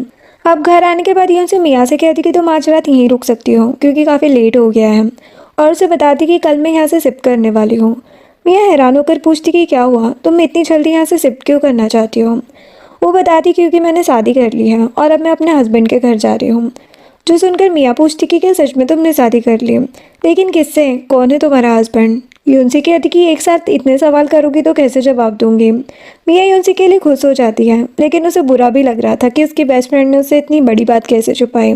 अब घर आने के बाद यूनसी मिया से कहती कि तुम आज रात यहीं रुक सकती हो क्योंकि काफ़ी लेट हो गया है, और उसे बताती कि कल मैं यहाँ से शिफ्ट करने वाली हूँ। मिया हैरान होकर पूछती कि क्या हुआ, तुम इतनी जल्दी यहाँ से शिफ्ट क्यों करना चाहती हो। वो बताती क्योंकि मैंने शादी कर ली है और अब मैं अपने हस्बैंड के घर जा रही हूँ। जो सुनकर मिया पूछती कि क्या सच में तुमने शादी कर ली, लेकिन किससे, कौन है तुम्हारा हस्बैंड। यूनसी कहती कि एक साथ इतने सवाल करोगी तो कैसे जवाब दूंगी। मिया यूनसी के लिए खुश हो जाती है, लेकिन उसे बुरा भी लग रहा था कि उसकी बेस्ट फ्रेंड ने उससे इतनी बड़ी बात कैसे छुपाई।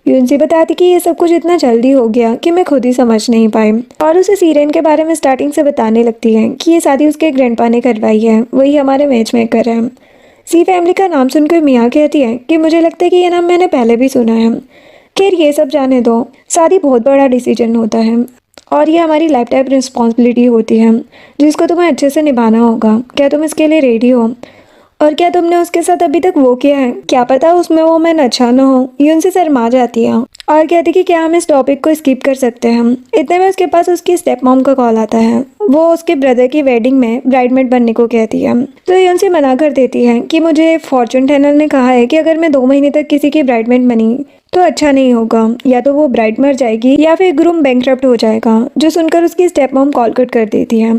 यूनसी बताती कि ये सब कुछ इतना जल्दी हो गया कि मैं खुद ही समझ नहीं पाई, और उसे सीरेन के बारे में स्टार्टिंग से बताने लगती है कि ये शादी उसके ग्रैंडपा ने करवाई है, वही हमारे मैच मेकर है। सी फैमिली का नाम सुनकर मिया कहती है कि मुझे लगता है कि ये नाम मैंने पहले भी सुना है। खैर ये सब जाने दो, शादी बहुत बड़ा डिसीजन होता है और ये हमारी लाइफ टाइम रिस्पॉन्सिबिलिटी होती है जिसको तुम्हें अच्छे से निभाना होगा। क्या तुम इसके लिए रेडी हो, और क्या तुमने उसके साथ अभी तक वो किया है, क्या पता उसमें वो मैन अच्छा ना हो। यूनसी शर्मा जाती है और कहती कि क्या हम इस टॉपिक को स्किप कर सकते हैं। इतने में उसके पास उसकी स्टेप मॉम का कॉल आता है, वो उसके ब्रदर की वेडिंग में ब्राइडमेड बनने को कहती है। तो यूनसी मना कर देती है कि मुझे फॉर्चून टेलर ने कहा है कि अगर मैं 2 महीने तक किसी की ब्राइडमेड बनी तो अच्छा नहीं होगा, या तो वो ब्राइड मर जाएगी या फिर ग्रूम बैंकरप्ट हो जाएगा। जो सुनकर उसकी स्टेप मॉम कॉल कट कर देती है।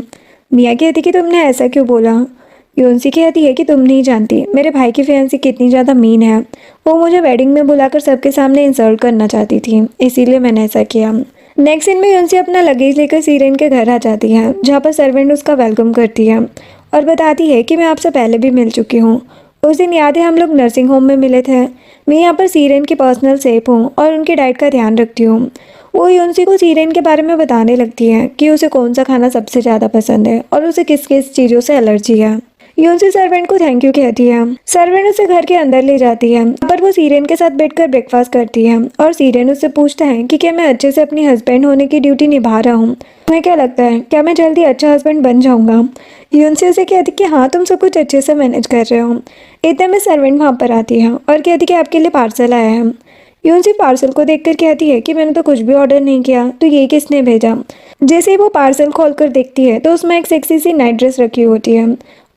मिया कहती कि तुमने ऐसा क्यों बोला। यूनसी कहती है कि तुम नहीं जानती मेरे भाई की फियांसी कितनी ज़्यादा मीन है, वो मुझे वेडिंग में बुलाकर सबके सामने इंसल्ट करना चाहती थी, इसीलिए मैंने ऐसा किया। नेक्स्ट सीन में यूनसी अपना लगेज लेकर सीरेन के घर आ जाती है, जहाँ पर सर्वेंट उसका वेलकम करती है और बताती है कि मैं आपसे पहले भी मिल चुकी हूँ। उस दिन याद है हम लोग नर्सिंग होम में मिले थे। मैं यहाँ पर सीरेन की पर्सनल सेफ हूँ और उनकी डाइट का ध्यान रखती हूँ। वो यूनसी को सीरेन के बारे में बताने लगती है कि उसे कौन सा खाना सबसे ज़्यादा पसंद है और उसे किस किस चीज़ों से एलर्जी है। यूनसी सर्वेंट को थैंक यू कहती है। सर्वेंट उसे घर के अंदर ले जाती है, पर वो सीरेन के साथ बैठकर ब्रेकफास्ट करती है और सीरेन उससे पूछता है कि क्या मैं अच्छे से अपनी हस्बैंड होने की ड्यूटी निभा रहा हूँ, तुम्हें क्या लगता है, क्या मैं जल्दी अच्छा हस्बैंड बन जाऊँगा। यूनसी उसे कहती कि हाँ तुम सब कुछ अच्छे से मैनेज कर रहे हो। इतने में सर्वेंट वहाँ पर आती है और कहती कि आपके लिए पार्सल आया है। यूनसी पार्सल को देखकर कहती है कि मैंने तो कुछ भी ऑर्डर नहीं किया, तो ये किसने भेजा। जैसे ही वो पार्सल खोलकर देखती है तो उसमें एक सेक्सी सी नाइट ड्रेस रखी होती है।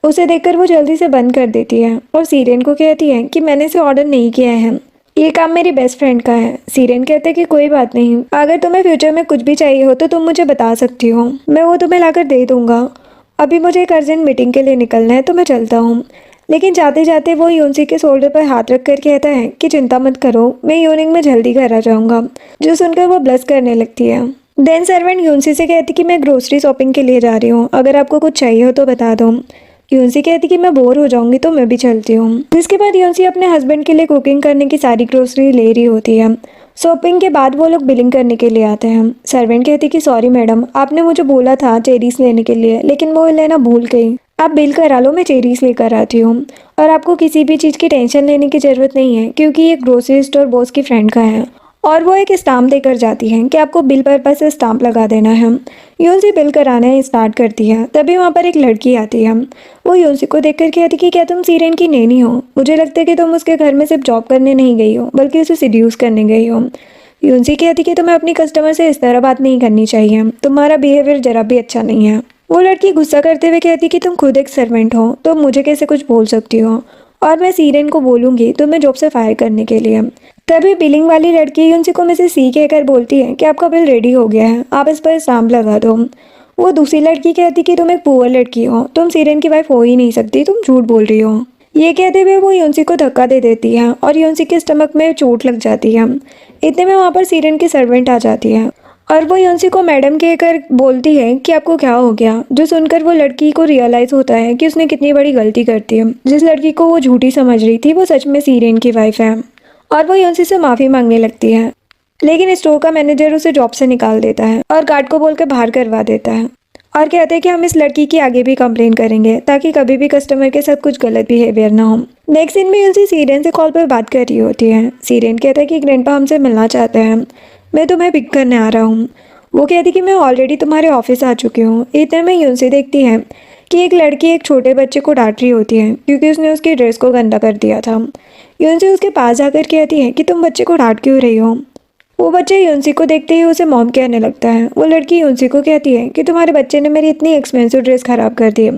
उसे देखकर वो जल्दी से बंद कर देती है और सीरेन को कहती है कि मैंने इसे ऑर्डर नहीं किया है, ये काम मेरी बेस्ट फ्रेंड का है। सीरेन कहते हैं कि कोई बात नहीं, अगर तुम्हें फ्यूचर में कुछ भी चाहिए हो तो तुम मुझे बता सकती हो, मैं वो तुम्हें लाकर दे दूंगा। अभी मुझे एक अर्जेंट मीटिंग के लिए निकलना है तो मैं चलता हूँ। लेकिन जाते जाते वो यूनसी के शोल्डर पर हाथ रख कर कहता है कि चिंता मत करो, मैं इवनिंग में जल्दी घर आ जाऊँगा। जो सुनकर वो ब्लश करने लगती है। देन सर्वेंट यूनसी से कहती कि मैं ग्रोसरी शॉपिंग के लिए जा रही हूँ, अगर आपको कुछ चाहिए हो तो बता दो। यूनसी कहती कि मैं बोर हो जाऊंगी तो मैं भी चलती हूँ। जिसके बाद यूनसी अपने हस्बैंड के लिए कुकिंग करने की सारी ग्रोसरी ले रही होती है। शॉपिंग के बाद वो लोग बिलिंग करने के लिए आते हैं। सर्वेंट कहती कि सॉरी मैडम, आपने मुझे बोला था चेरीज लेने के लिए, लेकिन वो लेना भूल गई। आप बिल करा लो, मैं चेरीज लेकर आती हूँ। और आपको किसी भी चीज़ की टेंशन लेने की ज़रूरत नहीं है क्योंकि ये ग्रोसरी स्टोर बॉस की फ्रेंड का है। और वो एक स्टाम्प देकर जाती हैं कि आपको बिल पर्पज से स्टाम्प लगा देना है। यूनसी बिल कराना स्टार्ट करती है, तभी वहाँ पर एक लड़की आती है। वो यूनसी को देखकर कहती कि क्या तुम सीरेन की नैनी हो, मुझे लगता है कि तुम उसके घर में सिर्फ जॉब करने नहीं गई हो बल्कि उसे सिड्यूस करने गई हो। यूनसी कहती कि तुम्हें अपनी कस्टमर से इस तरह बात नहीं करनी चाहिए, तुम्हारा बिहेवियर जरा भी अच्छा नहीं है। वो लड़की गुस्सा करते हुए कहती कि तुम खुद एक सर्वेंट हो तो मुझे कैसे कुछ बोल सकती हो, और मैं सीरेन को बोलूँगी तुम्हें जॉब से फायर करने के लिए। तभी बिलिंग वाली लड़की यूनसी को मिसेस सी कहकर बोलती है कि आपका बिल रेडी हो गया है, आप इस पर स्टाम्प लगा दो। वो दूसरी लड़की कहती कि तुम एक पुअर लड़की हो, तुम सीरेन की वाइफ हो ही नहीं सकती, तुम झूठ बोल रही हो। ये कहते हुए वो यूनसी को धक्का दे देती है और यूनसी के स्टमक में चोट लग जाती है। इतने में वहाँ पर सीरेन की सर्वेंट आ जाती है और वो यूनसी को मैडम कहकर बोलती है कि आपको क्या हो गया। जो सुनकर वो लड़की को रियलाइज होता है कि उसने कितनी बड़ी गलती करती है। जिस लड़की को वो झूठी समझ रही थी वो सच में सीरेन की वाइफ है और वो यूनसी से माफ़ी मांगने लगती है। लेकिन स्टोर का मैनेजर उसे जॉब से निकाल देता है और गार्ड को बोलकर बाहर करवा देता है और कहते हैं कि हम इस लड़की की आगे भी कंप्लेन करेंगे ताकि कभी भी कस्टमर के साथ कुछ गलत बिहेवियर ना हो। नेक्स्ट सीन में यूनसी सीरेन से कॉल पर बात कर रही होती है। सीरेन कहता है कि ग्रैंडपा हमसे मिलना चाहते हैं, मैं तुम्हें पिक करने आ रहा हूँ। वो कहती कि मैं ऑलरेडी तुम्हारे ऑफिस आ चुकी हूँ। इतने में यूनसी देखती है कि एक लड़की एक छोटे बच्चे को डांट रही होती है क्योंकि उसने उसकी ड्रेस को गंदा कर दिया था। यूनसी उसके पास जाकर कहती है कि तुम बच्चे को डांट क्यों रही हो। वो बच्चा यूनसी को देखते ही उसे मॉम कहने लगता है। वो लड़की यूनसी को कहती है कि तुम्हारे बच्चे ने मेरी इतनी एक्सपेंसिव ड्रेस खराब कर दी,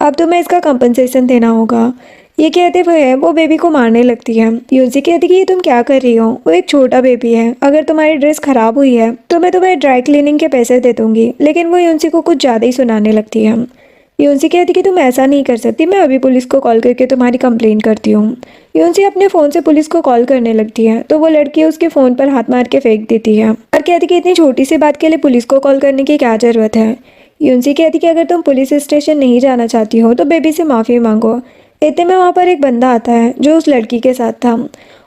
अब तुम्हें इसका कंपनसेशन देना होगा। ये कहते हुए वो बेबी को मारने लगती है। यूनसी कहती कि ये तुम क्या कर रही हो, वो एक छोटा बेबी है, अगर तुम्हारी ड्रेस खराब हुई है तो मैं तुम्हें ड्राई क्लीनिंग के पैसे दे दूंगी। लेकिन वो यूनसी को कुछ ज़्यादा ही सुनाने लगती है। यूनसी कहती कि तुम ऐसा नहीं कर सकती, मैं अभी पुलिस को कॉल करके तुम्हारी कंप्लेन करती हूँ। यूनसी अपने फ़ोन से पुलिस को कॉल करने लगती है तो वो लड़की उसके फ़ोन पर हाथ मार के फेंक देती है और कहती कि इतनी छोटी सी बात के लिए पुलिस को कॉल करने की क्या ज़रूरत है। यूनसी कहती कि अगर तुम पुलिस स्टेशन नहीं जाना चाहती हो तो बेबी से माफ़ी मांगो। इतने में वहाँ पर एक बंदा आता है जो उस लड़की के साथ था।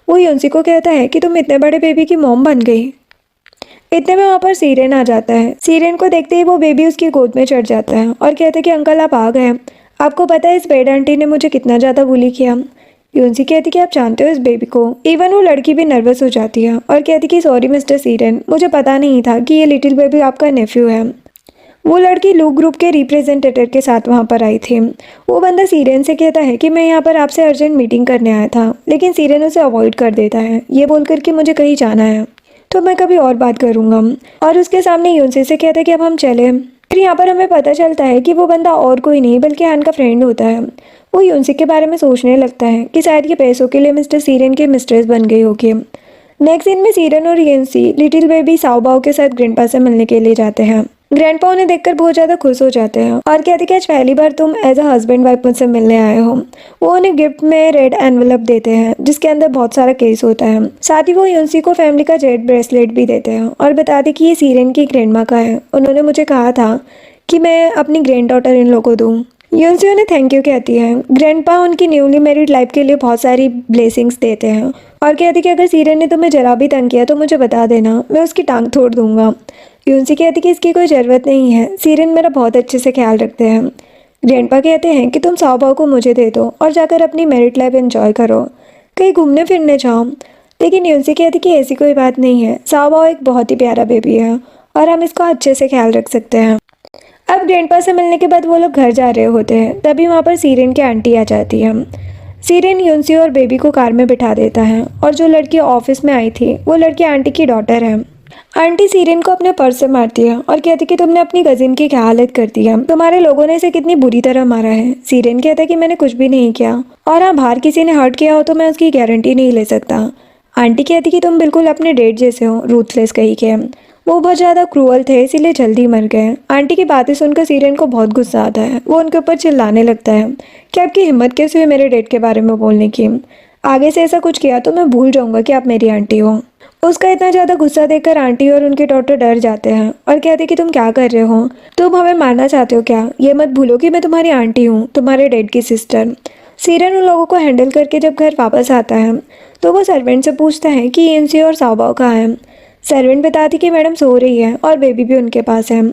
वो यूनसी को कहता है कि तुम इतने बड़े बेबी की मॉम बन गई। इतने में वहाँ पर सीरेन आ जाता है। सीरेन को देखते ही वो बेबी उसकी गोद में चढ़ जाता है और कहता है कि अंकल आप आ गए, आपको पता है इस बेड आंटी ने मुझे कितना ज़्यादा बुली किया। यूनसी कहती कि आप जानते हो इस बेबी को। इवन वो लड़की भी नर्वस हो जाती है और कहती कि सॉरी मिस्टर सीरेन, मुझे पता नहीं था कि ये लिटिल बेबी आपका नेफ्यू है। वो लड़की लू ग्रुप के रिप्रेजेंटेटिव के साथ वहाँ पर आई थी। वो बंदा सीरेन से कहता है कि मैं यहाँ पर आपसे अर्जेंट मीटिंग करने आया था, लेकिन सीरेन उसे अवॉइड कर देता है ये बोलकर कि मुझे कहीं जाना है तो मैं कभी और बात करूँगा। और उसके सामने यूनसी से कहता है कि अब हम चले। फिर यहाँ पर हमें पता चलता है कि वो बंदा और कोई नहीं बल्कि हान का फ्रेंड होता है। वो यूनसी के बारे में सोचने लगता है कि शायद ये पैसों के लिए मिस्टर सीरेन की मिस्ट्रेस बन गई होगी। नेक्स्ट सीन में सीरेन और यूनसी लिटिल बेबी साओबाओ के साथ ग्रैंडपा से मिलने के लिए जाते हैं। ग्रैंडपा उन्हें देखकर बहुत ज़्यादा खुश हो जाते हैं और कहते कि आज पहली बार तुम एज अ हस्बैंड वाइफ मुझसे मिलने आए हो। वो उन्हें गिफ्ट में रेड एनवेलप देते हैं जिसके अंदर बहुत सारा केस होता है। साथ ही वो यूनसी को फैमिली का जेड ब्रेसलेट भी देते हैं और बताते कि ये सीरेन की ग्रैंडमा का है, उन्होंने मुझे कहा था कि मैं अपनी ग्रैंड डॉटर इन लोगों को दूँ। यूनसी उन्हें थैंक यू कहती है। ग्रैंडपा उनकी न्यूली मैरिड लाइफ के लिए बहुत सारी ब्लेसिंग्स देते हैं और कहती कि अगर सीरेन ने तुम्हें जरा भी तंग किया तो मुझे बता देना, मैं उसकी टांग तोड़ दूंगा। यूनसी कहती कि इसकी कोई ज़रूरत नहीं है, सीरेन मेरा बहुत अच्छे से ख्याल रखते हैं। ग्रैंडपा कहते हैं कि तुम साओबाओ को मुझे दे दो और जाकर अपनी मैरिड लाइफ एंजॉय करो, कहीं घूमने फिरने जाओ। लेकिन यूनसी कहती कि ऐसी कोई बात नहीं है, साओबाओ एक बहुत ही प्यारा बेबी है और हम इसका अच्छे से ख्याल रख सकते हैं। अब ग्रैंडपा से मिलने के बाद वो लोग घर जा रहे होते हैं, तभी वहाँ पर सीरेन की आंटी आ जाती है। सीरेन यूनसी और बेबी को कार में बिठा देता है और जो लड़की ऑफिस में आई थी वो लड़की आंटी की डॉटर है। आंटी सीरेन को अपने पर्स से मारती है और कहती कि तुमने अपनी कजिन की क्या हालत कर दी है, तुम्हारे लोगों ने इसे कितनी बुरी तरह मारा है। सीरेन कहता है कि मैंने कुछ भी नहीं किया और हाँ बाहर किसी ने हर्ट किया हो तो मैं उसकी गारंटी नहीं ले सकता। आंटी कहती कि तुम बिल्कुल अपने डैड जैसे हो, रूथलेस कहीं के। वो बहुत ज़्यादा क्रूअल थे इसीलिए जल्दी मर गए। आंटी की बातें सुनकर सीरेन को बहुत गुस्सा आता है। वो उनके ऊपर चिल्लाने लगता है कि आपकी हिम्मत कैसे हुई मेरे डैड के बारे में बोलने की, आगे से ऐसा कुछ किया तो मैं भूल जाऊंगा कि आप मेरी आंटी हो। उसका इतना ज़्यादा गुस्सा देखकर आंटी और उनके डॉक्टर डर जाते हैं और कहते कि तुम क्या कर रहे हो, तुम हमें मारना चाहते हो क्या, ये मत भूलो कि मैं तुम्हारी आंटी हूँ, तुम्हारे डैड की सिस्टर। सीरेन उन लोगों को हैंडल करके जब घर वापस आता है तो वो सर्वेंट से पूछता है कि यूनसी और साओबाओ कहाँ हैं। सर्वेंट बताती कि मैडम सो रही है और बेबी भी उनके पास है।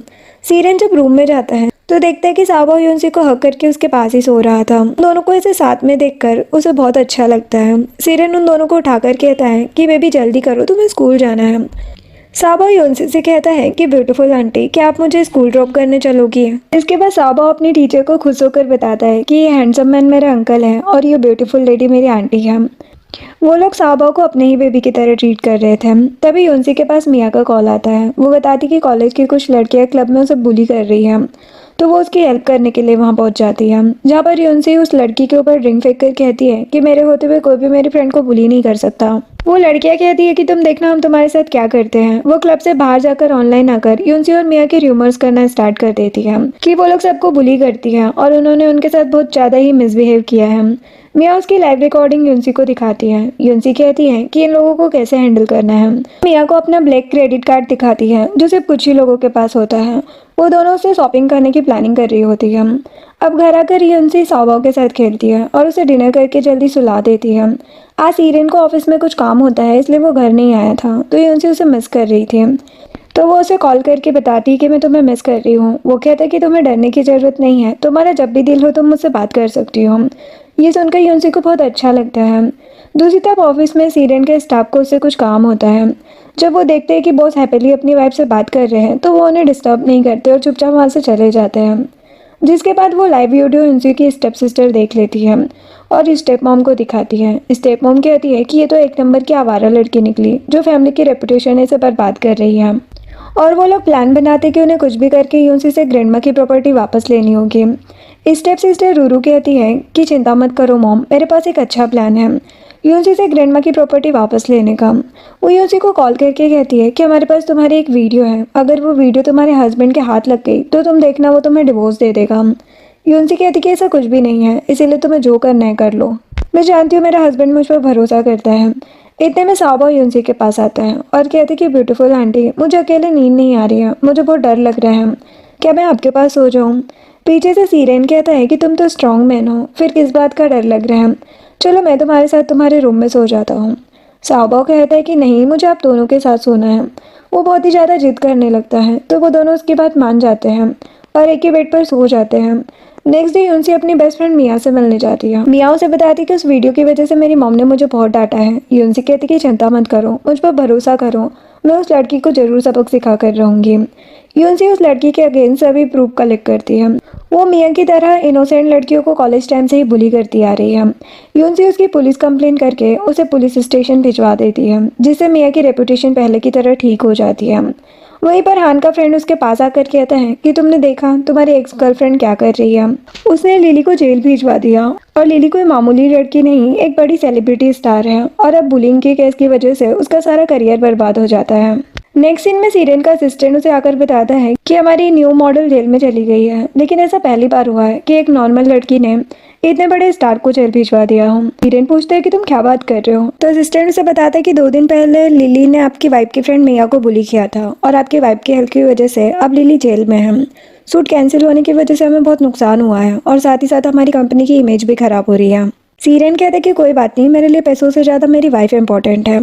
सीरेन जब रूम में जाता है तो देखता है कि साओबाओ यूनसी को हक करके उसके पास ही सो रहा था। दोनों को ऐसे साथ में देखकर उसे बहुत अच्छा लगता है। सीरेन उन दोनों को उठाकर कहता है कि बेबी जल्दी करो, तुम्हें स्कूल जाना है। साओबाओ यूनसी से कहता है कि ब्यूटीफुल आंटी क्या आप मुझे स्कूल ड्रॉप करने चलोगी। इसके बाद साओबाओ अपनी टीचर को खुश होकर बताता है कि ये हैंडसम मैन मेरे अंकल हैं और ये ब्यूटीफुल लेडी मेरी आंटी है। वो लोग साओबाओ को अपने ही बेबी की तरह ट्रीट कर रहे थे। तभी यूनसी के पास मिया का कॉल आता है। वो बताती कि कॉलेज की कुछ लड़कियां क्लब में उसे बुली कर रही हैं, तो वो उसकी हेल्प करने के लिए वहाँ पहुँच जाती है। जहाँ पर यूनसी उस लड़की के ऊपर ड्रिंक फेंक कर कहती है कि मेरे होते हुए कोई भी मेरी फ्रेंड को बुली नहीं कर सकता। वो लड़कियाँ कहती है कि तुम देखना हम तुम्हारे साथ क्या करते हैं। वो क्लब से बाहर जाकर ऑनलाइन आकर यूनसी और मिया के र्यूमर्स करना स्टार्ट कर देती है कि वो लोग सबको बुली करती है और उन्होंने उनके साथ बहुत ज़्यादा ही मिसबिहेव किया है। मिया उसकी लाइव रिकॉर्डिंग यूनसी को दिखाती है। यूनसी कहती है कि इन लोगों को कैसे हैंडल करना है। मिया को अपना ब्लैक क्रेडिट कार्ड दिखाती है जो सिर्फ कुछ ही लोगों के पास होता है। वो दोनों उससे शॉपिंग करने की प्लानिंग कर रही होती है। अब घर आकर यूनसी साओबाओ के साथ खेलती है और उसे डिनर करके जल्दी सुला देती है। आज सीरेन को ऑफिस में कुछ काम होता है इसलिए वो घर नहीं आया था, तो यूनसी उसे मिस कर रही थी। तो वो उसे कॉल करके बताती है कि मैं तुम्हें मिस कर रही हूँ। वो कहता है कि तुम्हें डरने की ज़रूरत नहीं है, तुम्हारा जब भी दिल हो तुम मुझसे बात कर सकती हो। ये सुनकर यूनसी को बहुत अच्छा लगता है। दूसरी तरफ ऑफिस में सीरेन के स्टाफ को उससे कुछ काम होता है। जब वो देखते हैं कि बॉस हैप्पीली अपनी वाइफ से बात कर रहे हैं तो वो उन्हें डिस्टर्ब नहीं करते और चुपचाप वहाँ से चले जाते हैं। जिसके बाद वो लाइव वीडियो यूनसी की स्टेप सिस्टर देख लेती है और स्टेप मॉम को दिखाती है। स्टेप मॉम कहती है कि ये तो एक नंबर की आवारा लड़की निकली जो फैमिली की रेपुटेशन इसे बर्बाद कर रही है। और वो लोग प्लान बनाते कि उन्हें कुछ भी करके यूनसी से ग्रैंडमा की प्रॉपर्टी वापस लेनी होगी। स्टेप सिस्टर रूरू कहती है कि चिंता मत करो मॉम, मेरे पास एक अच्छा प्लान है यूनसी से ग्रैंडमा की प्रॉपर्टी वापस लेने का। वो यूनसी को कॉल करके कहती है कि हमारे पास तुम्हारी एक वीडियो है, अगर वो वीडियो तुम्हारे हस्बैंड के हाथ लग गई तो तुम देखना वो तुम्हें डिवोर्स दे देगा। यूनसी कहती कि ऐसा कुछ भी नहीं है, इसीलिए तुम्हें जो करना है कर लो, मैं जानती हूँ मेरा हस्बैंड मुझ पर भरोसा करता है। इतने में साबा यूनसी के पास आता है और कहते कि ब्यूटीफुल आंटी, मुझे अकेले नींद नहीं आ रही है, मुझे बहुत डर लग रहा है, क्या मैं आपके पास सो जाऊँ? पीछे से सीरेन कहता है कि तुम तो स्ट्रांग मैन हो, फिर किस बात का डर लग रहा है, चलो मैं तुम्हारे साथ तुम्हारे रूम में सो जाता हूँ। साबा कहता है कि नहीं, मुझे आप दोनों के साथ सोना है। वो बहुत ही ज़्यादा जिद करने लगता है तो वो दोनों उसकी बात मान जाते हैं और एक ही बेड पर सो जाते हैं। नेक्स्ट डे यूनसी अपनी बेस्ट फ्रेंड मिया से मिलने जाती है। मिया उसे बताती है कि उस वीडियो की वजह से मेरी मॉम ने मुझे बहुत डांटा है। यूनसी कहती कि चिंता मत करो, मुझ पर भरोसा करो, मैं उस लड़की को जरूर सबक सिखा कर रहूँगी। यूनसी उस लड़की के अगेंस्ट सभी प्रूफ कलेक्ट करती है। वो मिया की तरह इनोसेंट लड़कियों को कॉलेज टाइम से ही बुली करती आ रही है। यूनसी उसकी पुलिस कंप्लेन करके उसे पुलिस स्टेशन भिजवा देती है, जिससे मिया की रेपुटेशन पहले की तरह ठीक हो जाती है। वहीं पर हान का फ्रेंड उसके पास आकर कहता है कि तुमने देखा तुम्हारी एक्स गर्लफ्रेंड क्या कर रही है, उसने लिली को जेल भिजवा दिया और लिली कोई मामूली लड़की नहीं, एक बड़ी सेलिब्रिटी स्टार है और अब बुलिंग के केस की वजह से उसका सारा करियर बर्बाद हो जाता है। नेक्स्ट सीन में सीरेन का असिस्टेंट उसे आकर बताता है कि हमारी न्यू मॉडल जेल में चली गई है, लेकिन ऐसा पहली बार हुआ है कि एक नॉर्मल लड़की ने इतने बड़े स्टार को जेल भिजवा दिया हो। सीरेन पूछता है कि तुम क्या बात कर रहे हो, तो असिस्टेंट उसे बताता है कि 2 दिन पहले लिली ने आपकी वाइफ की फ्रेंड मिया को बुली किया था और आपकी वाइफ की हेल्प की वजह से अब लिली जेल में है। शूट कैंसिल होने की वजह से हमें बहुत नुकसान हुआ है और साथ ही साथ हमारी कंपनी की इमेज भी खराब हो रही है। सीरेन कहता है कि कोई बात नहीं, मेरे लिए पैसों से ज़्यादा मेरी वाइफ इंपॉर्टेंट है।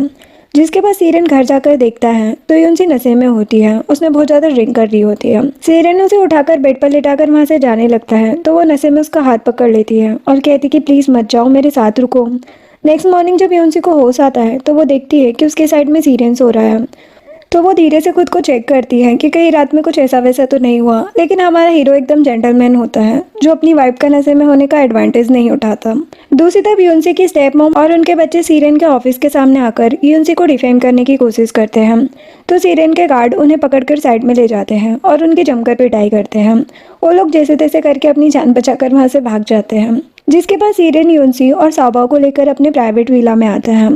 जिसके बाद सीरेन घर जाकर देखता है तो यूनसी नशे में होती है, उसने बहुत ज़्यादा ड्रिंक कर रही होती है। सीरेन उसे उठाकर बेड पर लेटाकर वहाँ से जाने लगता है तो वो नशे में उसका हाथ पकड़ लेती है और कहती कि प्लीज़ मत जाओ, मेरे साथ रुको। नेक्स्ट मॉर्निंग जब यूनसी को होश आता है तो वो देखती है कि उसके साइड में सीरेन सो रहा है। तो वो धीरे से खुद को चेक करती है कि कहीं रात में कुछ ऐसा वैसा तो नहीं हुआ, लेकिन हमारा हीरो एकदम जेंटलमैन होता है जो अपनी वाइफ का नशे में होने का एडवांटेज नहीं उठाता। दूसरी तरफ यूनसी की स्टेप मॉम और उनके बच्चे सीरेन के ऑफिस के सामने आकर यूनसी को डिफेम करने की कोशिश करते हैं तो सीरेन के गार्ड उन्हें पकड़कर साइड में ले जाते हैं और उनकी जमकर पिटाई करते हैं। वो लोग जैसे तैसे करके अपनी जान बचाकर वहाँ से भाग जाते हैं। जिसके बाद सीरेन यूनसी और साबा को लेकर अपने प्राइवेट विला में आता है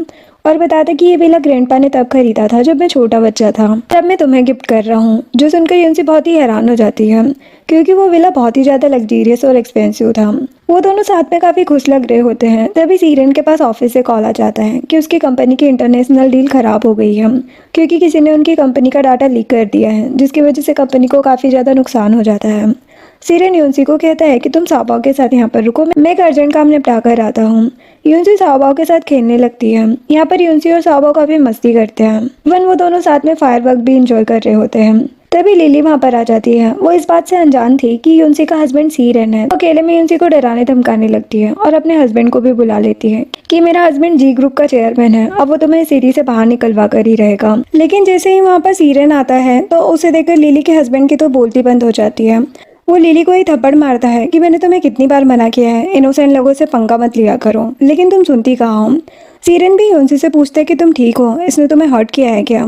और बताते कि ये विला ग्रैंडपा ने तब खरीदा था जब मैं छोटा बच्चा था, तब मैं तुम्हें गिफ्ट कर रहा हूँ। जो सुनकर यूनसी बहुत ही हैरान हो जाती है क्योंकि वो विला बहुत ही ज़्यादा लग्जरियस और एक्सपेंसिव था। वो दोनों साथ में काफ़ी खुश लग रहे होते हैं तभी सीरेन के पास ऑफिस से कॉल आ जाता है कि उसकी कंपनी की इंटरनेशनल डील ख़राब हो गई है क्योंकि किसी ने उनकी कंपनी का डाटा लीक कर दिया है, जिसकी वजह से कंपनी को काफ़ी ज़्यादा नुकसान हो जाता है। सीरेन यूनसी को कहता है कि तुम साबाओ के साथ यहाँ पर रुको, मैं एक अर्जेंट काम निपटा कर आता हूँ। यूनसी साबाओ के साथ खेलने लगती है। यहाँ पर यूनसी और साबाओ काफी मस्ती करते हैं। इवन वो दोनों साथ में फायरवर्क भी इंजॉय कर रहे होते हैं। तभी लिली वहाँ पर आ जाती है। वो इस बात से अनजान थी कि यूनसी का हस्बैंड सीरेन है। अकेले में यूनसी को डराने धमकाने लगती है और अपने हस्बैंड को भी बुला लेती है कि मेरा हस्बैंड जी ग्रुप का चेयरमैन है, अब वो तुम्हें सिटी से बाहर निकलवा कर ही रहेगा। लेकिन जैसे ही वहाँ पर सीरेन आता है तो उसे देखकर लिली के हस्बैंड की तो बोलती बंद हो जाती है। वो लिली को ही थप्पड़ मारता है कि मैंने तुम्हें कितनी बार मना किया है इनोसेंट लोगों से पंगा मत लिया करो, लेकिन तुम सुनती कहाँ हो। सीरेन भी यूनसी से पूछते कि तुम ठीक हो, इसने तुम्हें हर्ट किया है क्या।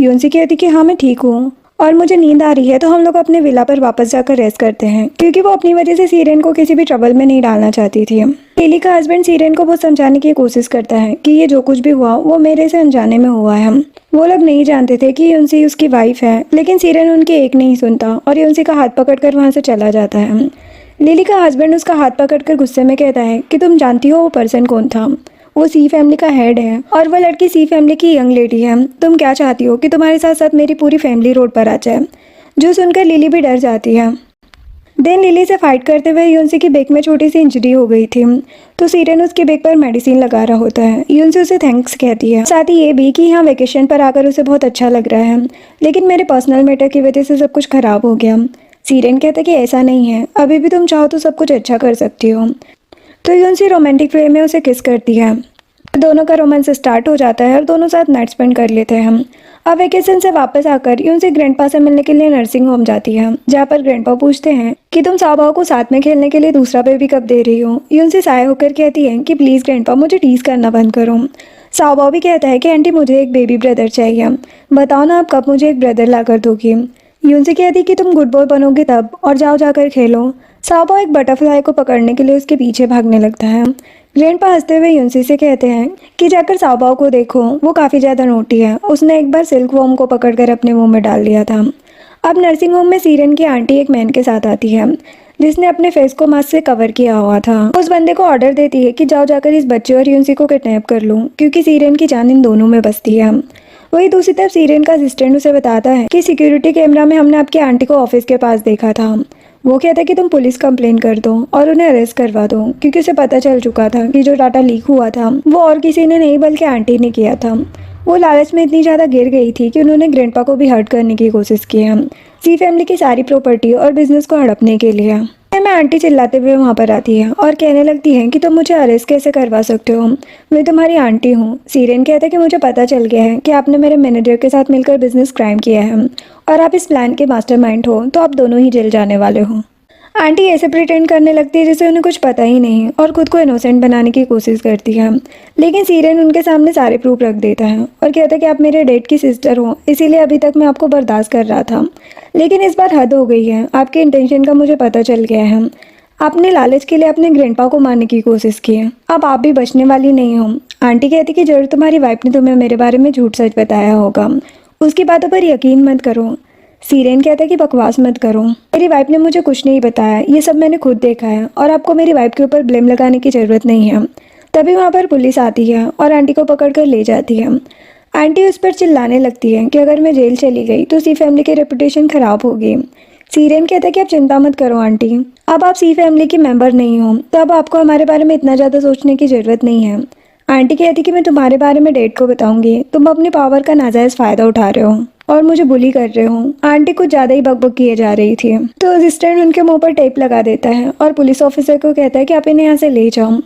यूनसी कहती कि हाँ मैं ठीक हूँ और मुझे नींद आ रही है, तो हम लोग अपने विला पर वापस जाकर रेस्ट करते हैं क्योंकि वो अपनी वजह से सीरेन को किसी भी ट्रबल में नहीं डालना चाहती थी। लिली का हस्बैंड सीरेन को बहुत समझाने की कोशिश करता है कि ये जो कुछ भी हुआ वो मेरे से अनजाने में हुआ है। वो लोग नहीं जानते थे कि यूनसी उसकी वाइफ है, लेकिन सीरेन उनकी एक नहीं सुनता और यूनसी का हाथ पकड़कर वहाँ से चला जाता है। लिली का हस्बैंड उसका हाथ पकड़कर गुस्से में कहता है कि तुम जानती हो वो पर्सन कौन था, वो सी फैमिली का हेड है और वह लड़की सी फैमिली की यंग लेडी है। तुम क्या चाहती हो कि तुम्हारे साथ साथ मेरी पूरी फैमिली रोड पर आ जाए। जो सुनकर लिली भी डर जाती है। देन लिली से फाइट करते हुए यूनसी की बेक में छोटी सी इंजरी हो गई थी, तो सीरेन उसके बेक पर मेडिसिन लगा रहा होता है। यूनसी उसे थैंक्स कहती है, साथ ही ये भी कि यहाँ वेकेशन पर आकर उसे बहुत अच्छा लग रहा है, लेकिन मेरे पर्सनल मैटर की वजह से सब कुछ खराब हो गया। सीरेन कहता है कि ऐसा नहीं है, अभी भी तुम चाहो तो सब कुछ अच्छा कर सकती हो। तो यूनसी रोमांटिक वे में उसे किस करती है। दोनों का रोमांस स्टार्ट हो जाता है और दोनों साथ नाइट स्पेंड कर लेते हैं। अब वेकेशन से वापस आकर यूनसी ग्रैंडपा से मिलने के लिए नर्सिंग होम जाती है, जहाँ पर ग्रैंडपा पूछते हैं कि तुम साबाओ को साथ में खेलने के लिए दूसरा बेबी कब दे रही हो। यूनसी साय होकर कहती है कि प्लीज़ ग्रैंडपा, मुझे टीज करना बंद करो। साबाओ भी कहता है कि आंटी मुझे एक बेबी ब्रदर चाहिए, बताओ ना आप कब मुझे एक ब्रदर ला कर दोगी। यूनसी कहती कि तुम गुड बॉय बनोगे तब, और जाओ जाकर खेलो। साबाओ एक बटरफ्लाई को पकड़ने के लिए उसके पीछे भागने लगता है। ग्रैंडपा हंसते हुए यूनसी से कहते हैं कि जाकर साबाओ को देखो, वो काफ़ी ज़्यादा नोटी है, उसने एक बार सिल्क वॉर्म को पकड़कर अपने मुंह में डाल लिया था। अब नर्सिंग होम में सीरेन की आंटी एक मैन के साथ आती है, जिसने अपने फेस को मास्क से कवर किया हुआ था। उस बंदे को ऑर्डर देती है कि जाओ जाकर इस बच्चे और यूनसी को किडनैप कर लो, क्योंकि सीरेन की जान इन दोनों में बसती है। वही दूसरी तरफ सीरेन का असिस्टेंट उसे बताता है कि सिक्योरिटी कैमरा में हमने आपकी आंटी को ऑफिस के पास देखा था। वो कहता है कि तुम पुलिस कंप्लेन कर दो और उन्हें अरेस्ट करवा दो, क्योंकि उसे पता चल चुका था कि जो डाटा लीक हुआ था वो और किसी ने नहीं बल्कि आंटी ने किया था। वो लालच में इतनी ज़्यादा गिर गई थी कि उन्होंने ग्रैंडपा को भी हर्ट करने की कोशिश की है, सी फैमिली की सारी प्रॉपर्टी और बिजनेस को हड़पने के लिए। मैं आंटी चिल्लाते हुए वहाँ पर आती है और कहने लगती है कि तुम मुझे अरेस्ट कैसे करवा सकते हो, मैं तुम्हारी आंटी हूँ। सीरेन कहता है कि मुझे पता चल गया है कि आपने मेरे मैनेजर के साथ मिलकर बिजनेस क्राइम किया है और आप इस प्लान के मास्टरमाइंड हो, तो आप दोनों ही जेल जाने वाले हो। आंटी ऐसे प्रिटेंड करने लगती है जैसे उन्हें कुछ पता ही नहीं और खुद को इनोसेंट बनाने की कोशिश करती है, लेकिन सीरेन उनके सामने सारे प्रूफ रख देता है और कहता है कि आप मेरे डैड की सिस्टर हो, इसीलिए अभी तक मैं आपको बर्दाश्त कर रहा था, लेकिन इस बार हद हो गई है। आपके इंटेंशन का मुझे पता चल गया है। आपने लालच के लिए अपने ग्रैंडपा को मारने की कोशिश की है, अब आप भी बचने वाली नहीं हो। आंटी कहती कि जरूर तुम्हारी वाइफ ने तुम्हें मेरे बारे में झूठ सच बताया होगा, उसकी बातों पर यकीन मत करो। सीरेन कहता है कि बकवास मत करो, मेरी वाइफ ने मुझे कुछ नहीं बताया, ये सब मैंने खुद देखा है और आपको मेरी वाइफ के ऊपर ब्लेम लगाने की ज़रूरत नहीं है। तभी वहाँ पर पुलिस आती है और आंटी को पकड़ कर ले जाती है। आंटी उस पर चिल्लाने लगती है कि अगर मैं जेल चली गई तो सी फैमिली की रेपुटेशन खराब होगी। सीरेन कहता है कि आप चिंता मत करो आंटी, अब आप सी फैमिली की मेंबर नहीं हो, तो अब आपको हमारे बारे में इतना ज़्यादा सोचने की ज़रूरत नहीं है। आंटी कहती कि मैं तुम्हारे बारे में डैड को बताऊंगी, तुम अपनी पावर का नाजायज़ फ़ायदा उठा रहे हो और मुझे बुली कर रहे हो। आंटी कुछ ज़्यादा ही बकबक किए जा रही थी, तो असिस्टेंट उनके मुंह पर टेप लगा देता है और पुलिस ऑफिसर को कहता है कि आप इन्हें यहाँ से ले जाओ।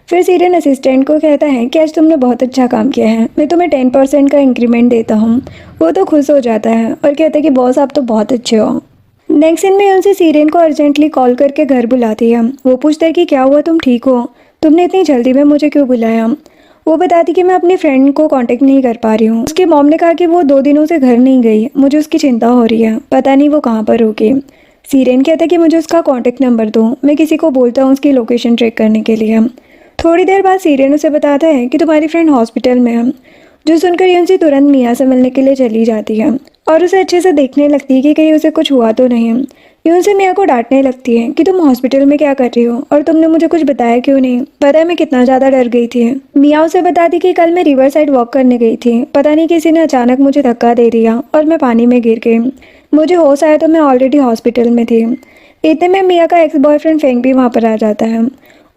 फिर सीरेन असिस्टेंट को कहता है कि आज तुमने बहुत अच्छा काम किया है, मैं तुम्हें 10% का इंक्रीमेंट देता हूँ। वो तो खुश हो जाता है और कहता है कि बॉस आप तो बहुत अच्छे हो। नेक्स्ट सीन में उनसे सीरेन को अर्जेंटली कॉल करके घर बुलाती है। वो पूछता है कि क्या हुआ, तुम ठीक हो, तुमने इतनी जल्दी में मुझे क्यों बुलाया। वो बताती कि मैं अपनी फ्रेंड को कांटेक्ट नहीं कर पा रही हूँ। उसकी मॉम ने कहा कि वो 2 दिनों से घर नहीं गई, मुझे उसकी चिंता हो रही है, पता नहीं वो कहाँ पर होगी। सीरेन कहता है कि मुझे उसका कांटेक्ट नंबर दो, मैं किसी को बोलता हूँ उसकी लोकेशन ट्रैक करने के लिए। थोड़ी देर बाद सीरेन उसे बताता है कि तुम्हारी फ्रेंड हॉस्पिटल में है, जो सुनकर यूनसी तुरंत मिया से मिलने के लिए चली जाती है और उसे अच्छे से देखने लगती है कि कहीं उसे कुछ हुआ तो नहीं। यूनसी मिया को डांटने लगती है कि तुम हॉस्पिटल में क्या कर रही हो और तुमने मुझे कुछ बताया क्यों नहीं, पता है मैं कितना ज़्यादा डर गई थी। मिया उसे बताती कि कल मैं रिवर साइड वॉक करने गई थी, पता नहीं किसी ने अचानक मुझे धक्का दे दिया और मैं पानी में गिर गई, मुझे होश आया तो मैं ऑलरेडी हॉस्पिटल में थी। इतने में मिया का एक्स बॉयफ्रेंड फेंग भी वहाँ पर आ जाता है।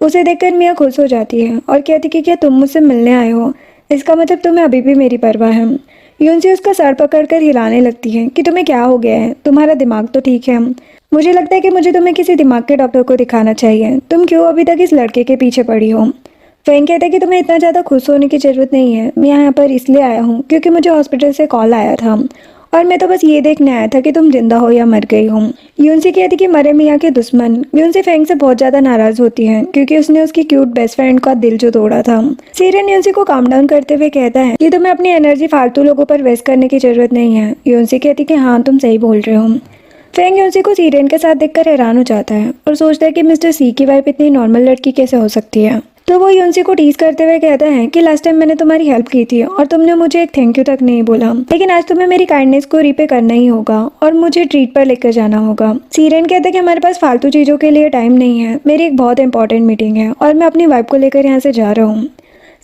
उसे देखकर मिया खुश हो जाती है और कहती कि क्या तुम मुझसे मिलने आए हो, इसका मतलब तुम्हें अभी भी मेरी परवाह है। यूनसी उसका सर पकड़कर हिलाने लगती है कि तुम्हें क्या हो गया है, तुम्हारा दिमाग तो ठीक है। मुझे लगता है कि मुझे तुम्हें किसी दिमाग के डॉक्टर को दिखाना चाहिए, तुम क्यों अभी तक इस लड़के के पीछे पड़ी हो। फेंग कहता है कि तुम्हें इतना ज़्यादा खुश होने की ज़रूरत नहीं है, मैं यहाँ पर इसलिए आया हूँ क्योंकि मुझे हॉस्पिटल से कॉल आया था और मैं तो बस ये देखने आया था कि तुम जिंदा हो या मर गई हो। यूनसी कहती कि मरे मियाँ के दुश्मन। यूनसी फेंग से बहुत ज़्यादा नाराज़ होती है क्योंकि उसने उसकी क्यूट बेस्ट फ्रेंड का दिल जो तोड़ा था। सीरेन यूनसी को काम डाउन करते हुए कहता है कि तुम्हें अपनी एनर्जी फालतू लोगों पर वेस्ट करने की ज़रूरत नहीं है। यूनसी कहती कि हाँ तुम सही बोल रहे हो। फेंग यूनसी को सीरेन के साथ देखकर हैरान हो जाता है और सोचता है कि मिस्टर सी की वाइफ इतनी नॉर्मल लड़की कैसे हो सकती है। तो वो यूनसी को टीज करते हुए कहता है कि लास्ट टाइम मैंने तुम्हारी हेल्प की थी और तुमने मुझे एक थैंक यू तक नहीं बोला, लेकिन आज तुम्हें मेरी काइंडनेस को रीपे करना ही होगा और मुझे ट्रीट पर लेकर जाना होगा। सीरेन कहता है कि हमारे पास फालतू चीज़ों के लिए टाइम नहीं है, मेरी एक बहुत इंपॉर्टेंट मीटिंग है और मैं अपनी वाइफ को लेकर यहाँ से जा रहा हूँ।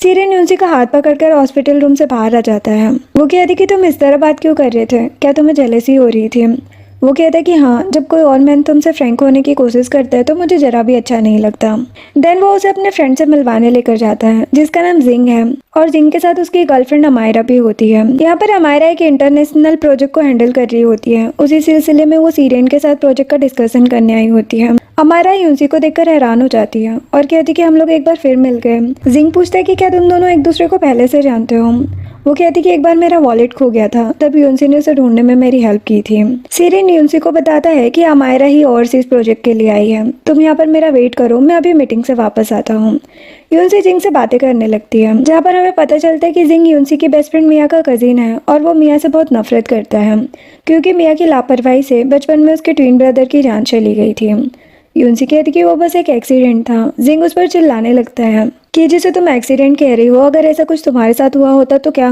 सीरेन यूनसी का हाथ पकड़कर हॉस्पिटल रूम से बाहर आ जाता है। वो कहती कि तुम इस तरह बात क्यों कर रहे थे, क्या तुम्हें जेलसी हो रही थी। वो कहता है कि हाँ, जब कोई और मैन तुमसे फ्रैंक होने की कोशिश करता है तो मुझे ज़रा भी अच्छा नहीं लगता। देन वो उसे अपने फ्रेंड से मिलवाने लेकर जाता है जिसका नाम जिंग है, और जिंग के साथ उसकी गर्लफ्रेंड अमायरा भी होती है। यहाँ पर अमायरा एक इंटरनेशनल प्रोजेक्ट को हैंडल कर रही होती है। उसी सिलसिले में वो सीरेन के साथ प्रोजेक्ट का डिस्कशन करने आई होती है। अमायरा यूनसी को देखकर हैरान हो जाती है और कहती है कि हम लोग एक बार फिर मिल गए। जिंग पूछता है कि क्या तुम दोनों एक दूसरे को पहले से जानते हो। वो कहती कि एक बार मेरा वॉलेट खो गया था, तब यूनसी ने उसे ढूंढने में मेरी हेल्प की थी। सीरेन यूनसी को बताता है कि अमायरा ही ओवरसीज प्रोजेक्ट के लिए आई है, तुम यहाँ पर मेरा वेट करो, मैं अभी मीटिंग से वापस आता हूँ। यूनसी जिंग से बातें करने लगती है, जहाँ पर हमें पता चलता है कि जिंग यूनसी की बेस्ट फ्रेंड मिया का कजिन है और वो मिया से बहुत नफरत करता है क्योंकि मिया की लापरवाही से बचपन में उसके ट्विन ब्रदर की जान चली गई थी। यूनसी कहती कि वो बस एक एक्सीडेंट था। जिंग उस पर चिल्लाने लगता है कि जिसे तुम एक्सीडेंट कह रही हो, अगर ऐसा कुछ तुम्हारे साथ हुआ होता तो क्या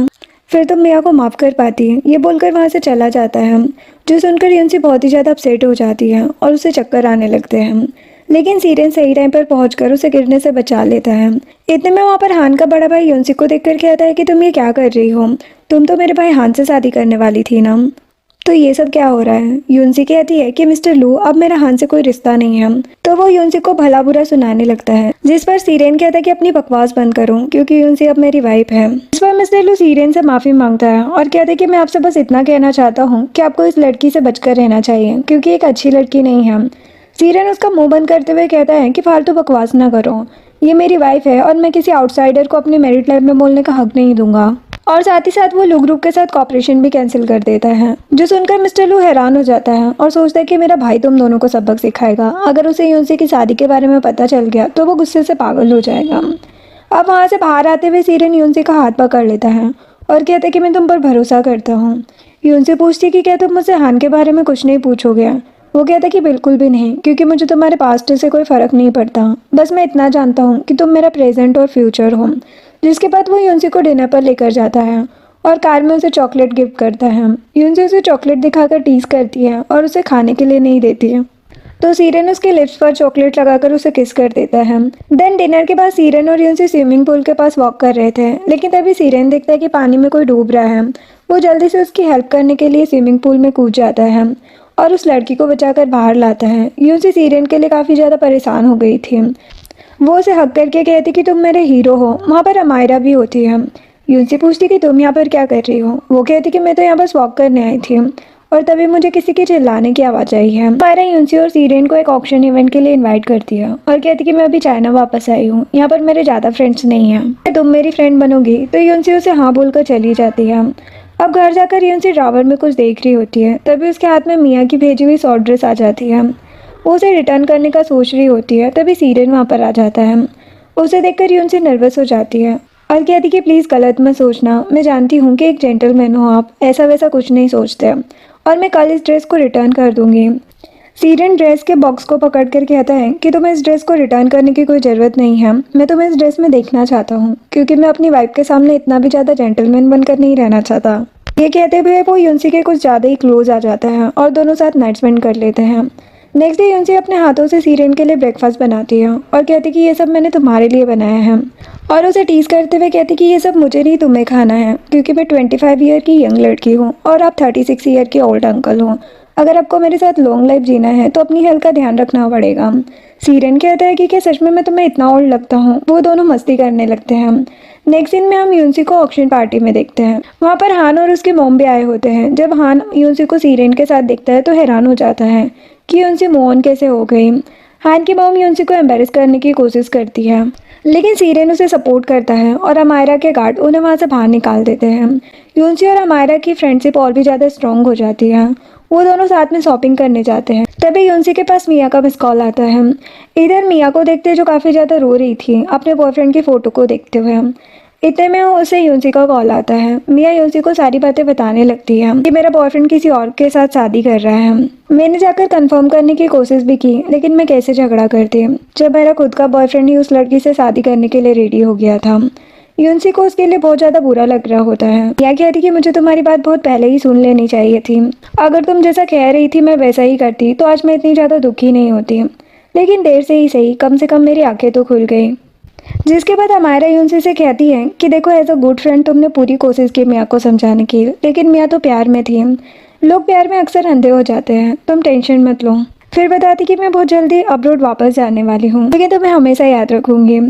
फिर तुम मिया को माफ़ कर पाती। ये बोलकर वहाँ से चला जाता है, जो सुनकर यूनसी बहुत ही ज़्यादा अपसेट हो जाती है और उसे चक्कर आने लगते हैं। लेकिन सीरेन सही टाइम पर पहुंचकर उसे गिरने से बचा लेता है। इतने में वहाँ पर हान का बड़ा भाई यूनसी को देखकर कहता है कि तुम ये क्या कर रही हो, तुम तो मेरे भाई हान से शादी करने वाली थी ना, तो ये सब क्या हो रहा है। यूनसी कहती है कि मिस्टर लू, अब मेरा हान से कोई रिश्ता नहीं है। तो वो यूनसी को भला बुरा सुनाने लगता है, जिस पर सीरेन कहता है कि अपनी बकवास बंद करूं क्योंकि यूनसी अब मेरी वाइफ है। इस पर मिस्टर लू सीरेन से माफी मांगता है और कहता है कि मैं आपसे बस इतना कहना चाहता हूँ कि आपको इस लड़की से बचकर रहना चाहिए क्योंकि एक अच्छी लड़की नहीं है। सीरेन उसका मुंह बंद करते हुए कहता है कि फालतू बकवास ना करो, ये मेरी वाइफ है और मैं किसी आउटसाइडर को अपनी मैरिड लाइफ में बोलने का हक नहीं दूंगा। और साथ ही साथ वो लू ग्रुप के साथ कॉपरेशन भी कैंसिल कर देता है, जो सुनकर मिस्टर लू हैरान हो जाता है और सोचता है कि मेरा भाई तुम दोनों को सबक सिखाएगा। अगर उसे यूनसी की शादी के बारे में पता चल गया तो वो गुस्से से पागल हो जाएगा। अब वहाँ से बाहर आते हुए सीरेन यूनसी का हाथ पकड़ लेता है और कहता है कि मैं तुम पर भरोसा करता हूँ। यूनसी पूछती कि क्या तुम मुझसे हान के बारे में कुछ नहीं पूछोगे। वो कहता कि बिल्कुल भी नहीं, क्योंकि मुझे तुम्हारे पास्ट से कोई फ़र्क नहीं पड़ता, बस मैं इतना जानता हूँ कि तुम मेरा प्रेजेंट और फ्यूचर हो। जिसके बाद वो यूनसी को डिनर पर लेकर जाता है और कार में उसे चॉकलेट गिफ्ट करता है। यूनसी उसे चॉकलेट दिखाकर टीज करती है और उसे खाने के लिए नहीं देती है, तो सीरेन उसके लिप्स पर चॉकलेट लगाकर उसे किस कर देता है। देन डिनर के बाद सीरेन और यूनसी स्विमिंग पूल के पास वॉक कर रहे थे, लेकिन तभी सीरेन देखता है कि पानी में कोई डूब रहा है। वो जल्दी से उसकी हेल्प करने के लिए स्विमिंग पूल में कूद जाता है और उस लड़की को बचाकर बाहर लाता है। यूनसी सीरेन के लिए काफ़ी ज़्यादा परेशान हो गई थी। वो उसे हक करके कहती कि तुम मेरे हीरो हो। वहाँ पर अमायरा भी होती है। यूनसी पूछती कि तुम यहाँ पर क्या कर रही हो। वो कहती कि मैं तो यहाँ बस वॉक करने आई थी और तभी मुझे किसी के चिल्लाने की आवाज़ आई है। अमायरा यूनसी और सीरेन को एक ऑक्शन इवेंट के लिए इनवाइट करती है और कहती कि मैं अभी चाइना वापस आई हूँ, यहाँ पर मेरे ज़्यादा फ्रेंड्स नहीं हैं, तुम मेरी फ्रेंड बनोगी। तो यूनसी उसे हाँ बोलकर चली जाती है। अब घर जाकर यूनसी ड्रावर में कुछ देख रही होती है, तभी उसके हाथ में मिया की भेजी हुई शॉर्ट ड्रेस आ जाती है। वो उसे रिटर्न करने का सोच रही होती है, तभी सीरेन वहाँ पर आ जाता है। उसे देखकर यूनसी नर्वस हो जाती है और कहती कि प्लीज़ गलत मत सोचना, मैं जानती हूँ कि एक जेंटलमैन हो आप, ऐसा वैसा कुछ नहीं सोचते और मैं कल इस ड्रेस को रिटर्न कर दूँगी। सीरेन ड्रेस के बॉक्स को पकड़कर कहता है कि तुम्हें इस ड्रेस को रिटर्न करने की कोई ज़रूरत नहीं है, मैं तुम्हें इस ड्रेस में देखना चाहता हूँ क्योंकि मैं अपनी वाइफ के सामने इतना भी ज़्यादा जेंटलमैन बनकर नहीं रहना चाहता। ये कहते हुए वो यूनसी के कुछ ज़्यादा ही क्लोज आ जाता है और दोनों साथ नाइट स्पेंड कर लेते हैं। नेक्स्ट डे यूनसी अपने हाथों से सीरेन के लिए ब्रेकफास्ट बनाती है और कहती कि ये सब मैंने तुम्हारे लिए बनाया है, और उसे टीज करते हुए कहती कि ये सब मुझे नहीं तुम्हें खाना है क्योंकि मैं 25 ईयर की यंग लड़की हूँ और आप 36 ईयर के ओल्ड अंकल हो। अगर आपको मेरे साथ लॉन्ग लाइफ जीना है तो अपनी हेल्थ का ध्यान रखना पड़ेगा। सीरेन कहता है कि क्या सच में मैं तुम्हें इतना ओल्ड लगता हूँ। वो दोनों मस्ती करने लगते हैं। नेक्स्ट सीन में हम यूनसी को ऑक्शन पार्टी में देखते हैं। वहाँ पर हान और उसके मोम भी आए होते हैं। जब हान यूनसी को सीरेन के साथ देखता है तो हैरान हो जाता है कि यूनसी मूव ऑन कैसे हो गई। हान की मॉम यूनसी को एम्बेरस करने की कोशिश करती है, लेकिन सीरेन उसे सपोर्ट करता है और अमायरा के गार्ड उन्हें वहाँ से बाहर निकाल देते हैं। यूनसी और अमायरा की फ्रेंडशिप और भी ज़्यादा स्ट्रॉन्ग हो जाती है। वो दोनों साथ में शॉपिंग करने जाते हैं। तभी यूनसी के पास मिया का मिस कॉल आता है। इधर मिया को देखते जो काफ़ी ज़्यादा रो रही थी अपने बॉयफ्रेंड की फ़ोटो को देखते हुए। इतने में उसे यूनसी का कॉल आता है। मिया यूनसी को सारी बातें बताने लगती है कि मेरा बॉयफ्रेंड किसी और के साथ शादी कर रहा है। मैंने जाकर कंफर्म करने की कोशिश भी की, लेकिन मैं कैसे झगड़ा करती जब मेरा खुद का बॉयफ्रेंड ही उस लड़की से शादी करने के लिए रेडी हो गया था। यूनसी को उसके लिए बहुत ज़्यादा बुरा लग रहा होता है। या कहती कि मुझे तुम्हारी बात बहुत पहले ही सुन लेनी चाहिए थी। अगर तुम जैसा कह रही थी मैं वैसा ही करती तो आज मैं इतनी ज़्यादा दुखी नहीं होती, लेकिन देर से ही सही, कम से कम मेरी आंखें तो खुल गई। जिसके बाद अमायरा यूनसी से कहती है कि देखो एज अ गुड फ्रेंड तुमने पूरी कोशिश की मिया को समझाने की, लेकिन मिया तो प्यार में थी। लोग प्यार में अक्सर अंधे हो जाते हैं, तुम टेंशन मत लो। फिर बताती कि मैं बहुत जल्दी अब्रॉड वापस जाने वाली हूँ, लेकिन तुम्हें हमेशा याद रखूंगी।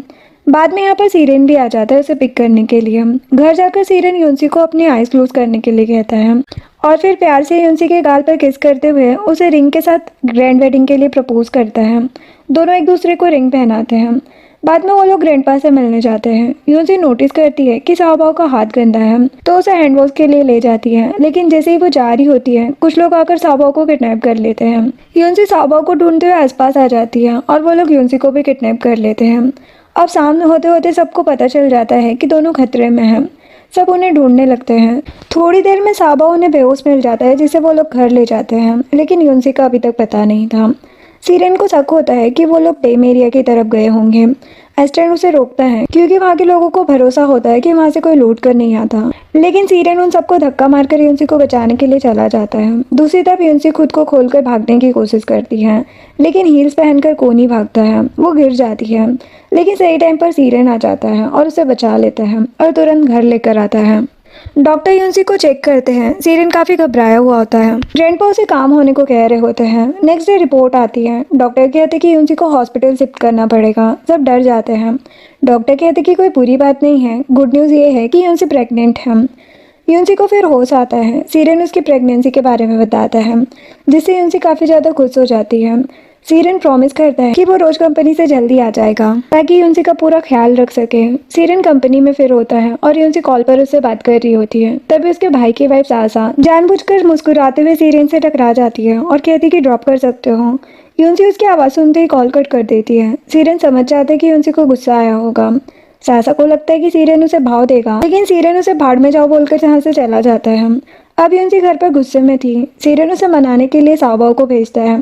बाद में यहाँ पर सीरेन भी आ जाता है उसे पिक करने के लिए। घर जाकर सीरेन यूनसी को अपनी आईज क्लोज करने के लिए कहता है और फिर प्यार से यूनसी के गाल पर किस करते हुए उसे रिंग के साथ ग्रैंड वेडिंग के लिए प्रपोज करता है। दोनों एक दूसरे को रिंग पहनाते हैं। बाद में वो लोग ग्रैंडपा से मिलने जाते हैं। यूनसी नोटिस करती है कि साहबाओ का हाथ गंदा है, तो उसे हैंड वॉश के लिए ले जाती है, लेकिन जैसे ही वो जा रही होती है कुछ लोग आकर साहबाओ को किडनैप कर लेते हैं। यूनसी साहबाओ को ढूंढते हुए आसपास आ जाती है और वो लोग यूनसी को भी किडनैप कर लेते हैं। अब सामने होते होते सबको पता चल जाता है कि दोनों खतरे में हैं। सब उन्हें ढूंढने लगते हैं। थोड़ी देर में साहबा उन्हें बेहोश मिल जाता है, जिसे वो लोग घर ले जाते हैं, लेकिन यूनसी का अभी तक पता नहीं था। सीरेन को शक होता है कि वो लोग डेम एरिया की तरफ गए होंगे। एस्टर्न उसे रोकता है क्योंकि वहाँ के लोगों को भरोसा होता है कि वहाँ से कोई लूट कर नहीं आता, लेकिन सीरेन उन सबको धक्का मारकर यूनसी को बचाने के लिए चला जाता है। दूसरी तरफ यूनसी खुद को खोलकर भागने की कोशिश करती है, लेकिन हील्स पहनकर कौन ही भागता है। वो गिर जाती है, लेकिन सही टाइम पर सीरेन आ जाता है और उसे बचा लेता है और तुरंत घर लेकर आता है। डॉक्टर यूनसी को चेक करते हैं। सीरेन काफी घबराया हुआ होता है। ग्रैंडपा उसे काम होने को कह रहे होते हैं। नेक्स्ट डे रिपोर्ट आती है। डॉक्टर कहते कि यूनसी को हॉस्पिटल शिफ्ट करना पड़ेगा। सब डर जाते हैं। डॉक्टर कहते कि कोई बुरी बात नहीं है, गुड न्यूज़ ये है कि यूनसी प्रेग्नेंट है। यूनसी को फिर होश आता है। सीरेन उसकी प्रेगनेंसी के बारे में बताता है, जिससे यूनसी काफ़ी ज़्यादा खुश हो जाती है। सीरेन प्रॉमिस करता है कि वो रोज कंपनी से जल्दी आ जाएगा ताकि यूनसी का पूरा ख्याल रख सके। सीरेन कंपनी में फिर होता है और यूनसी कॉल पर उससे बात कर रही होती है। तभी उसके भाई की वाइफ सासा जानबूझकर मुस्कुराते हुए सीरेन से टकरा जाती है और कहती कि ड्रॉप कर सकते हो। यूनसी उसकी आवाज़ सुनते ही कॉल कट कर देती है। सीरेन समझ जाता है कि यूनसी को गुस्सा आया होगा। सासा को लगता है कि सीरेन उसे भाव देगा, लेकिन सीरेन उसे भाड़ में जाओ बोलकर यहाँ से चला जाता है। अब यूनसी घर पर गुस्से में थी। सीरेन उसे मनाने के लिए साहबाओ को भेजता है।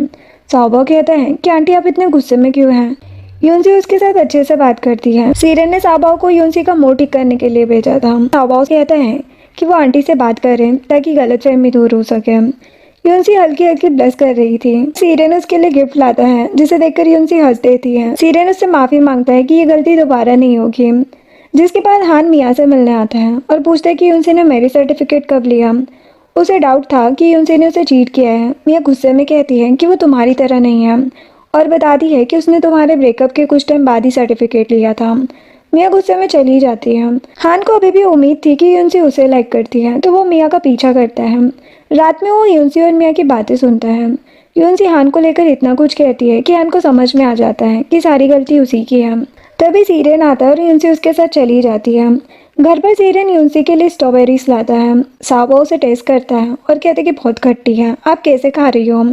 साहबाओ कहता है कि आंटी आप इतने गुस्से में क्यों हैं? यूनसी उसके साथ अच्छे से बात करती है। सीरेन ने साहबाओ को यूनसी का मूड ठीक करने के लिए भेजा था। साहबाओ कहता है कि वो आंटी से बात करें ताकि गलतफहमी दूर हो सके। यूनसी हल्की हल्की ब्लश कर रही थी। सीरेन उसके लिए गिफ्ट लाता है, जिसे देखकर यूनसी हंस देती है। सीरेन उससे माफी मांगता है कि ये गलती दोबारा नहीं होगी। जिसके बाद हान मियाँ से मिलने आता है और पूछता है कि यूनसी ने मैरिज सर्टिफिकेट कब लिया। उसे डाउट था कि यूनसी ने उसे चीट किया है। मियाँ गुस्से में कहती है कि वो तुम्हारी तरह नहीं है और बताती है कि उसने तुम्हारे ब्रेकअप के कुछ टाइम बाद ही सर्टिफिकेट लिया था। मियाँ गुस्से में चली जाती है। हान को अभी भी उम्मीद थी कि यूनसी उसे लाइक करती है, तो वो मियाँ का पीछा करता है। रात में वो यूनसी और मियाँ की बातें सुनता है। यूनसी हान को लेकर इतना कुछ कहती है कि हान को समझ में आ जाता है कि सारी गलती उसी की है। तभी सीरेन आता है और यूनसी उसके साथ चली जाती है। घर पर सीरेन यूनसी के लिए स्ट्रॉबेरीज लाता है। साहबा उसे टेस्ट करता है और कहते कि बहुत खट्टी है, आप कैसे खा रही हो?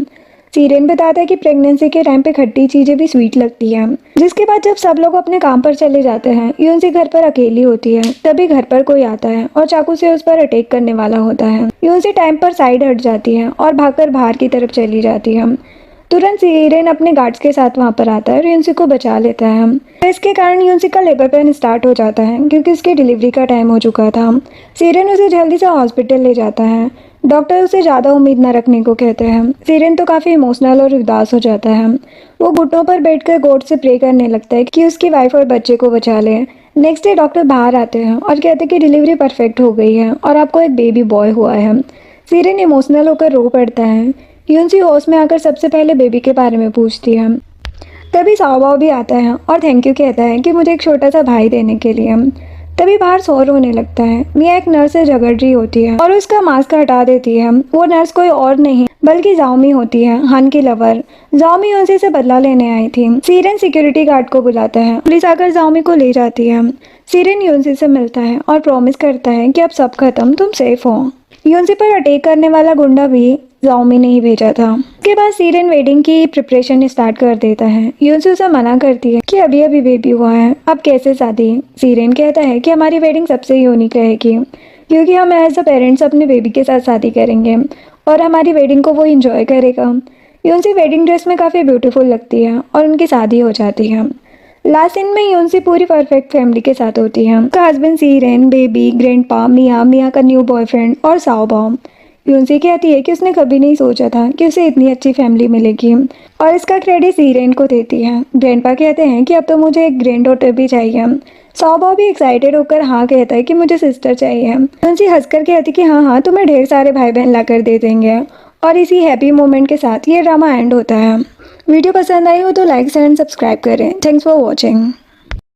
सीरेन बताता है कि प्रेगनेंसी के टाइम पे खट्टी चीज़ें भी स्वीट लगती हैं। जिसके बाद जब सब लोग अपने काम पर चले जाते हैं, यूनसी घर पर अकेली होती है। तभी घर पर कोई आता है और चाकू से उस पर अटैक करने वाला होता है। यूनसी टाइम पर साइड हट जाती है और भागकर बाहर की तरफ चली जाती है। तुरंत सीरेन अपने गार्ड्स के साथ वहाँ पर आता है और यूनसी को बचा लेता है। इसके कारण यूनसी का लेबर पेन स्टार्ट हो जाता है क्योंकि उसकी डिलीवरी का टाइम हो चुका था। सीरेन उसे जल्दी से हॉस्पिटल ले जाता है। डॉक्टर उसे ज़्यादा उम्मीद न रखने को कहते हैं। सीरेन तो काफ़ी इमोशनल और उदास हो जाता है। वो घुटनों पर बैठकर गॉड से प्रे करने लगता है कि उसकी वाइफ और बच्चे को बचा ले। नेक्स्ट डे डॉक्टर बाहर आते हैं और कहते हैं कि डिलीवरी परफेक्ट हो गई है और आपको एक बेबी बॉय हुआ है। सीरेन इमोशनल होकर रो पड़ता है। यूनसी होश में आकर सबसे पहले बेबी के बारे में पूछती है। तभी साहबाओ भी आता है और थैंक यू कहता है कि मुझे एक छोटा सा भाई देने के लिए। तभी बाहर शोर होने लगता है। मियाँ एक नर्स से झगड़ रही होती है और उसका मास्क हटा देती है। वो नर्स कोई और नहीं बल्कि जाओमी होती है, हान की लवर। जाओमी यूनसी से बदला लेने आई थी। सीरेन सिक्योरिटी गार्ड को बुलाता है। पुलिस आकर जाओमी को ले जाती है। सीरेन यूनसी से मिलता है और प्रॉमिस करता है कि अब सब खत्म, तुम सेफ हो। यूनसी पर अटैक करने वाला गुंडा भी जाओमी ने ही भेजा था। उसके बाद सीरेन वेडिंग की प्रिपरेशन स्टार्ट कर देता है। यूनसी उसे मना करती है कि अभी अभी बेबी हुआ है, अब कैसे शादी? सीरेन कहता है कि हमारी वेडिंग सबसे यूनिक रहेगी क्योंकि हम एज अ पेरेंट्स अपने बेबी के साथ शादी करेंगे और हमारी वेडिंग को वो इंजॉय करेगा। यूनसी वेडिंग ड्रेस में काफ़ी ब्यूटीफुल लगती है और उनकी शादी हो जाती है। लास्ट सीन में यूनसी पूरी परफेक्ट फैमिली के साथ होती है। उसका हस्बैंड सीरेन, बेबी, ग्रैंडपा, मियाँ, मियाँ का न्यू बॉयफ्रेंड और साओबाओ। यूनसी कहती है कि उसने कभी नहीं सोचा था कि उसे इतनी अच्छी फैमिली मिलेगी और इसका क्रेडिट सीरेन को देती है। ग्रैंडपा कहते हैं कि अब तो मुझे एक ग्रैंड डॉटर भी चाहिए। सौबा भी एक्साइटेड होकर हाँ कहता है कि मुझे सिस्टर चाहिए। यूनसी हंसकर कहती कि हाँ हाँ, तुम्हें ढेर सारे भाई बहन ला कर दे देंगे। और इसी हैप्पी मोमेंट के साथ ये ड्रामा एंड होता है। वीडियो पसंद आई हो तो लाइक एंड सब्सक्राइब करें। Thanks for watching.